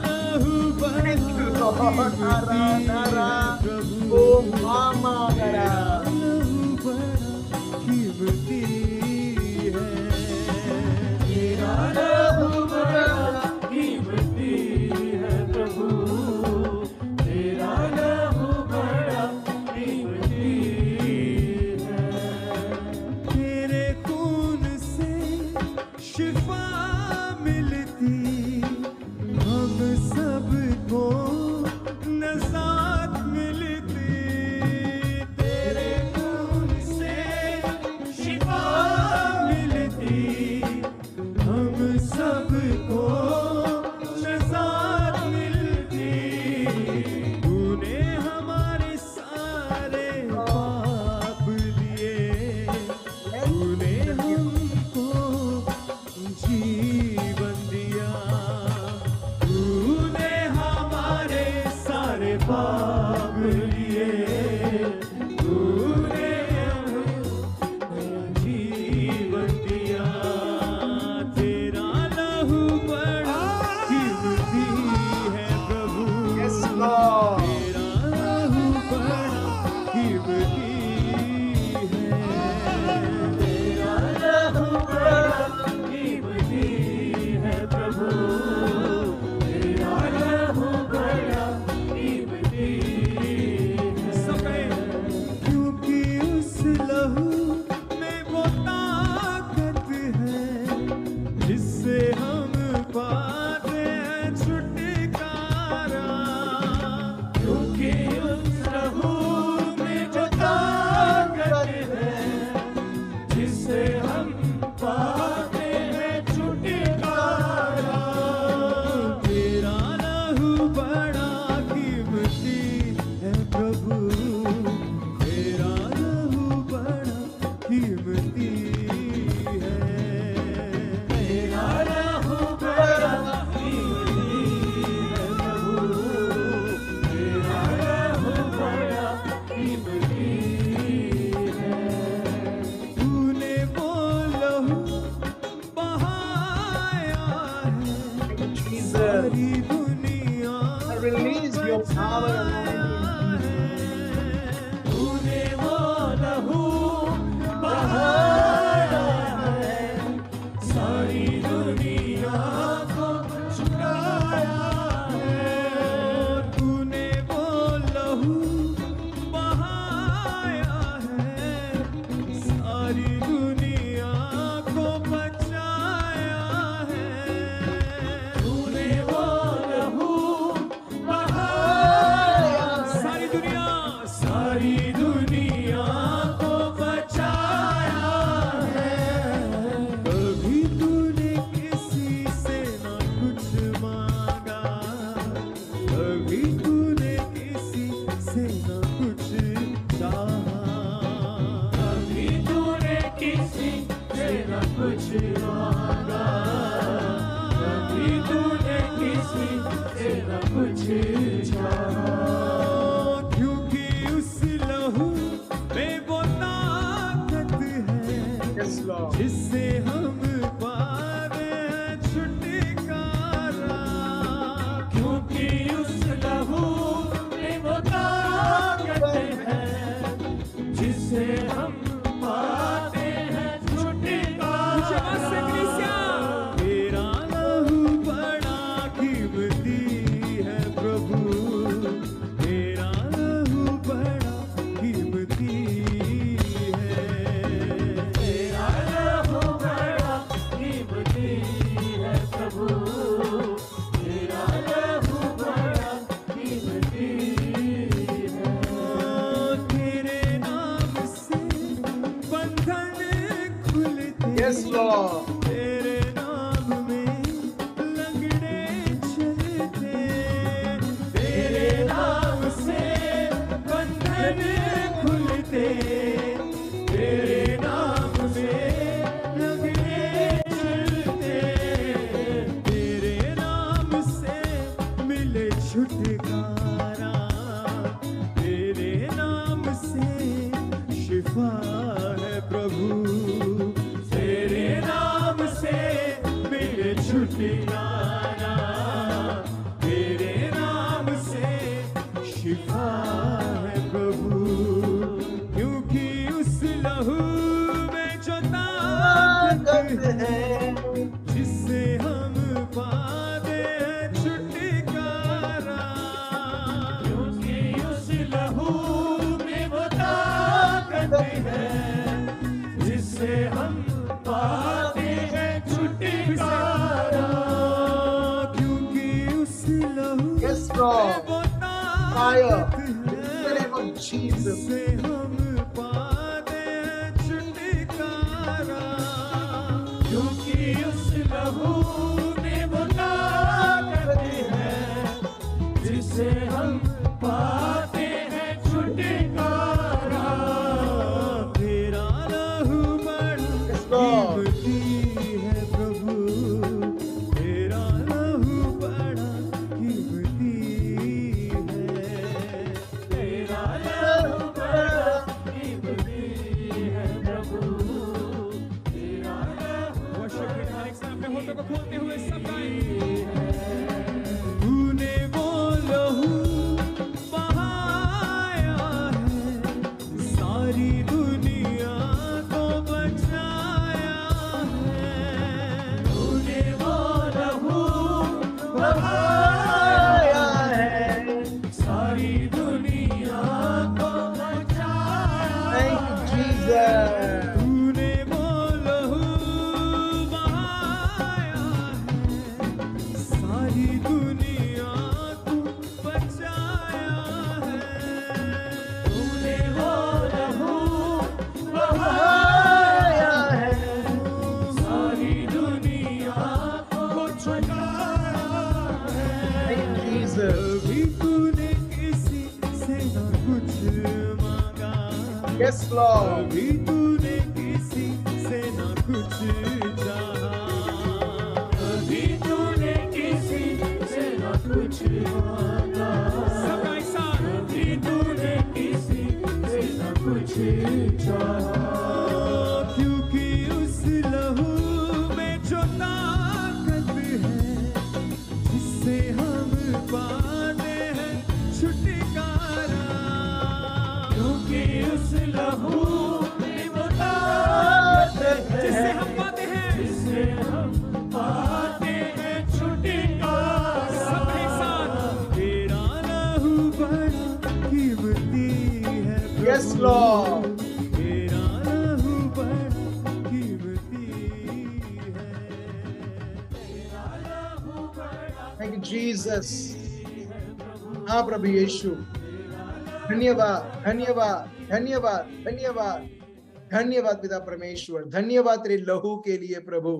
लहू छुटकारा तेरे नाम से Yes, Lord. वो Fire. ताकत In the है name of Jesus. जिससे हम पाते हैं छुटकारा, क्योंकि उस लहू में वो ताकत है जिससे हम पाते हैं छुटकारा। तेरा लहू बड़ा Yes, Lord. कीमती है प्रभु, तेरा लहू बड़ा कीमती है, तेरा लहू बड़ा कीमती है प्रभु, तेरा लहू। वर्षिप के गाने से अपने होठों को खोलते हुए सब गाएं। तूने वो लहू बहाया है, सारी दुनिया को बचाया है। तूने वो लहू बहाया है, सारी दुनिया को बचाया Thank you, है। Jesus. तूने वो लहू बहाया है, सारी दुनिया को बचाया है। तूने वो लहू बहाया है, सारी दुनिया को छुड़ाया है। Thank you, Jesus. कभी तूने किसी से न कुछ मांगा, Yes, Lord. कभी तूने किसी से न कुछ चाहा, कभी तूने किसी से न कुछ मांगा, सबका साथ। कभी तूने किसी से न कुछ चाहा, क्योंकि उस लहू में जो ताकत है जिससे हम पाते हैं छुटकारा, क्योंकि उस लहू में वो ताकत है जिससे हम पाते हैं, जिससे हम पाते हैं छुटकारा। सबके साथ। तेरा लहू बड़ा कीमती है प्रभु, Yes, Lord. तेरा लहू बड़ा कीमती है, तेरा लहू बड़ा। Thank you, Jesus. हाँ प्रभु यीशु, धन्यवाद धन्यवाद धन्यवाद धन्यवाद धन्यवाद पिता परमेश्वर, धन्यवाद तेरे लहू के लिए प्रभु।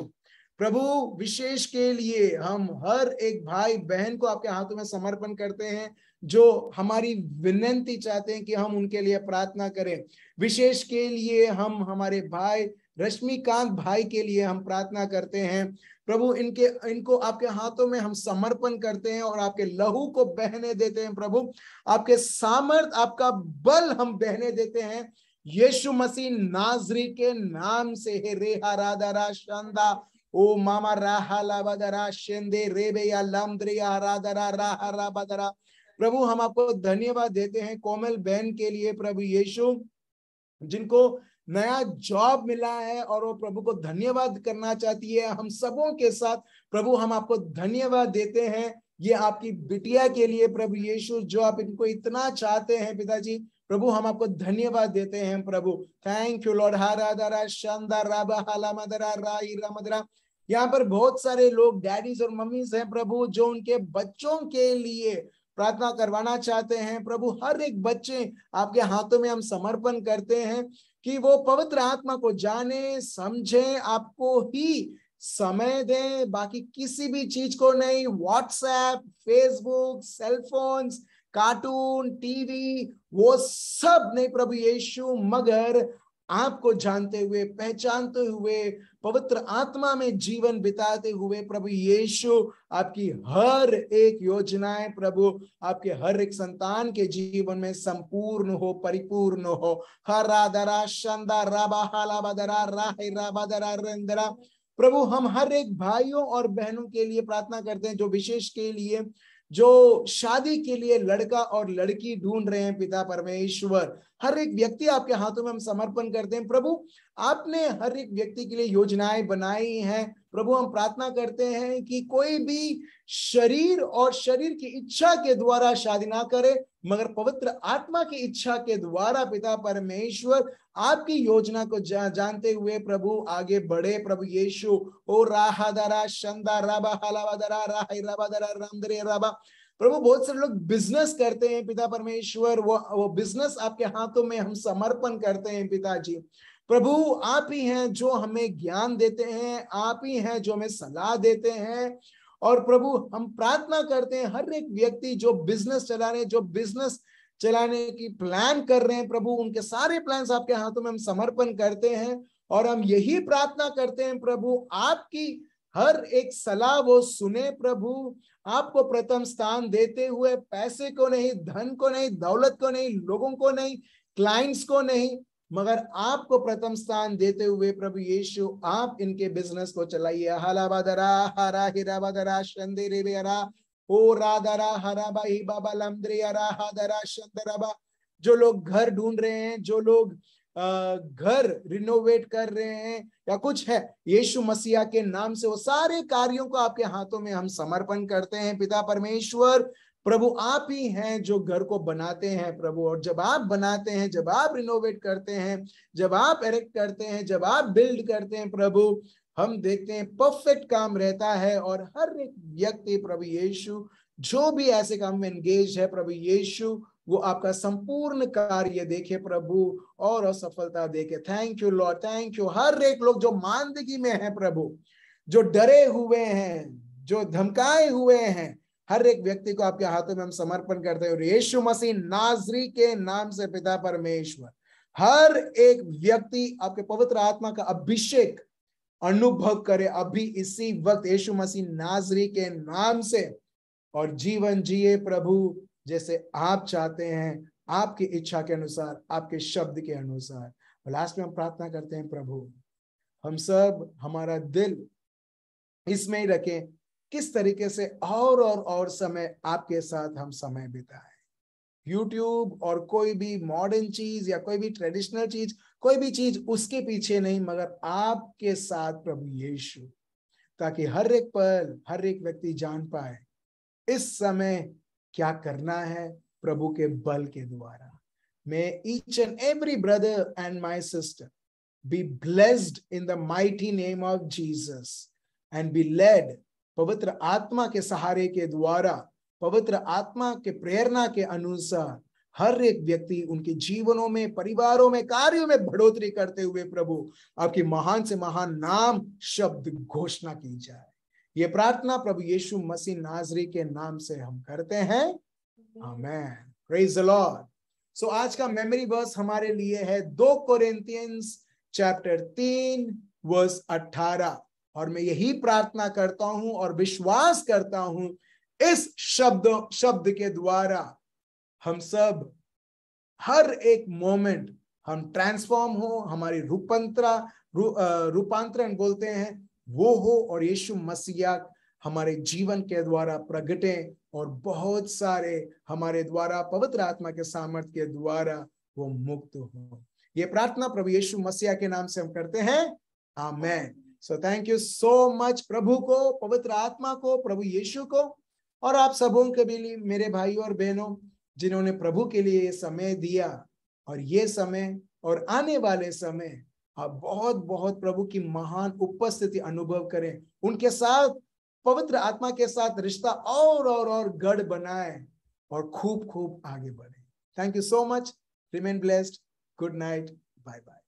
प्रभु विशेष के लिए हम हर एक भाई बहन को आपके हाथों में समर्पण करते हैं, जो हमारी विनती चाहते हैं कि हम उनके लिए प्रार्थना करें। विशेष के लिए हम हमारे भाई रश्मिकांत भाई के लिए हम प्रार्थना करते हैं प्रभु। इनको आपके हाथों में हम समर्पण करते हैं और आपके लहू को बहने देते हैं प्रभु। आपके सामर्थ, आपका बल हम बहने देते हैं यीशु मसीह नाजरी के नाम से। हे रेहा राधारा शांदा ओ मामा राहा लाबदरा शेंदे रेबे या लमद्रिया राधरा राहा राबदरा। प्रभु हम आपको धन्यवाद देते हैं कोमल बहन के लिए प्रभु यीशु, जिनको नया जॉब मिला है और वो प्रभु को धन्यवाद करना चाहती है। हम सबों के साथ प्रभु हम आपको धन्यवाद देते हैं ये आपकी बिटिया के लिए प्रभु यीशु, जो आप इनको इतना चाहते हैं पिताजी। प्रभु हम आपको धन्यवाद देते हैं प्रभु। Thank you Lord. हारादरा शानदार राबा हाला मदरा राई रामदरा। यहाँ पर बहुत सारे लोग डैडीज और मम्मीज हैं प्रभु, जो उनके बच्चों के लिए प्रार्थना करवाना चाहते हैं प्रभु। हर एक बच्चे आपके हाथों में हम समर्पण करते हैं कि वो पवित्र आत्मा को जाने समझे, आपको ही समय दें, बाकी किसी भी चीज को नहीं। WhatsApp, Facebook, cellphones, cartoon, TV, वो सब नहीं प्रभु यीशु, मगर आपको जानते हुए, पहचानते हुए, पवित्र आत्मा में जीवन बिताते हुए प्रभु यीशु आपकी हर एक योजनाएं प्रभु आपके हर एक संतान के जीवन में संपूर्ण हो, परिपूर्ण हो। हरादरा शंदा राबा हाला बदरा राहे राबदरा रंदरा। प्रभु हम हर एक भाइयों और बहनों के लिए प्रार्थना करते हैं, जो विशेष के लिए जो शादी के लिए लड़का और लड़की ढूंढ रहे हैं पिता परमेश्वर। हर एक व्यक्ति आपके हाथों में हम समर्पण करते हैं प्रभु। आपने हर एक व्यक्ति के लिए योजनाएं बनाई हैं प्रभु। हम प्रार्थना करते हैं कि कोई भी शरीर और शरीर की इच्छा के द्वारा शादी ना करे, मगर पवित्र आत्मा की इच्छा के द्वारा पिता परमेश्वर आपकी योजना को जानते हुए प्रभु आगे बढ़े प्रभु यीशु। ओ राहादरा शंदा राबा हलावदरा राही राबादरा रामदरे राबा। प्रभु बहुत सारे लोग बिजनेस करते हैं पिता परमेश्वर, वो बिजनेस आपके हाथों में हम समर्पण करते हैं पिताजी। प्रभु आप ही हैं जो हमें ज्ञान देते हैं, आप ही हैं जो हमें सलाह देते हैं। और प्रभु हम प्रार्थना करते हैं हर एक व्यक्ति जो बिजनेस चला रहे हैं, जो बिजनेस चलाने की प्लान कर रहे हैं, प्रभु उनके सारे प्लान्स आपके हाथों में हम समर्पण करते हैं। और हम यही प्रार्थना करते हैं प्रभु आपकी हर एक सलाह वो सुने प्रभु, आपको प्रथम स्थान देते हुए, पैसे को नहीं, धन को नहीं, दौलत को नहीं, लोगों को नहीं, क्लाइंट्स को नहीं, मगर आपको प्रथम स्थान देते हुए प्रभु यीशु आप इनके बिजनेस को चलाइए। हलाबादरा हरा हिराबादरा शंदेरेबेरा ओ रादारा हराबा ही बाबा लमद्रियारा हादरा शंदराबा। जो लोग घर ढूंढ रहे हैं, जो लोग घर रिनोवेट कर रहे हैं या कुछ है, यीशु मसीहा के नाम से वो सारे कार्यों को आपके हाथों में हम समर्पण करते हैं पिता परमेश्वर। प्रभु आप ही हैं जो घर को बनाते हैं प्रभु, और जब आप बनाते हैं, जब आप रिनोवेट करते हैं, जब आप एरेक्ट करते हैं, जब आप बिल्ड करते हैं प्रभु, हम देखते हैं परफेक्ट काम रहता है। और हर एक व्यक्ति प्रभु यीशु जो भी ऐसे काम में एंगेज है प्रभु यीशु, वो आपका संपूर्ण कार्य देखे प्रभु और सफलता देखे। Thank you Lord, thank you. हर एक लोग जो मानदगी में है प्रभु, जो डरे हुए हैं, जो धमकाए हुए हैं, हर एक व्यक्ति को आपके हाथों में हम समर्पण करते हैं। और यीशु मसीह नाजरी के नाम से पिता परमेश्वर हर एक व्यक्ति आपके पवित्र आत्मा का अभिषेक अनुभव करे अभी इसी वक्त यीशु मसीह नाजरी के नाम से, और जीवन जिए प्रभु जैसे आप चाहते हैं, आपकी इच्छा के अनुसार, आपके शब्द के अनुसार। और लास्ट में हम प्रार्थना करते हैं प्रभु हम सब हमारा दिल इसमें ही रखें किस तरीके से और समय आपके साथ हम समय बिताएं। यूट्यूब और कोई भी मॉडर्न चीज या कोई भी ट्रेडिशनल चीज, कोई भी चीज उसके पीछे नहीं, मगर आपके साथ प्रभु यीशु, ताकि हर एक पल हर एक व्यक्ति जान पाए इस समय क्या करना है प्रभु के बल के द्वारा। May each and every brother and my sister be blessed in the mighty name of Jesus and be led पवित्र आत्मा के सहारे के द्वारा, पवित्र आत्मा के प्रेरणा के अनुसार हर एक व्यक्ति उनके जीवनों में, परिवारों में, कार्यों में बढ़ोतरी करते हुए प्रभु आपकी महान से महान नाम शब्द घोषणा की जाए। ये प्रार्थना प्रभु यीशु मसीह नाजरी के नाम से हम करते हैं, आमेन। Praise the Lord. सो आज का मेमोरी वर्स हमारे लिए है 2 कोरिन्थियंस चैप्टर 3 वर्स 18। और मैं यही प्रार्थना करता हूं और विश्वास करता हूं इस शब्द के द्वारा हम सब हर एक मोमेंट हम ट्रांसफॉर्म हो, हमारी रूपांतरण बोलते हैं वो हो, और यीशु मसीह हमारे जीवन के द्वारा प्रगटे और बहुत सारे हमारे द्वारा पवित्र आत्मा के सामर्थ्य के द्वारा वो मुक्त हो। ये प्रार्थना प्रभु यीशु मसीह के नाम से हम करते हैं, आमेन। So thank you so much प्रभु को, पवित्र आत्मा को, प्रभु यीशु को, और आप सबों के भी लिए मेरे भाई और बहनों जिन्होंने प्रभु के लिए समय दिया। और ये समय और आने वाले समय आप बहुत बहुत प्रभु की महान उपस्थिति अनुभव करें, उनके साथ पवित्र आत्मा के साथ रिश्ता और गढ़ बनाए और खूब खूब आगे बढ़े। Thank you so much. Remain blessed. Good night. Bye bye.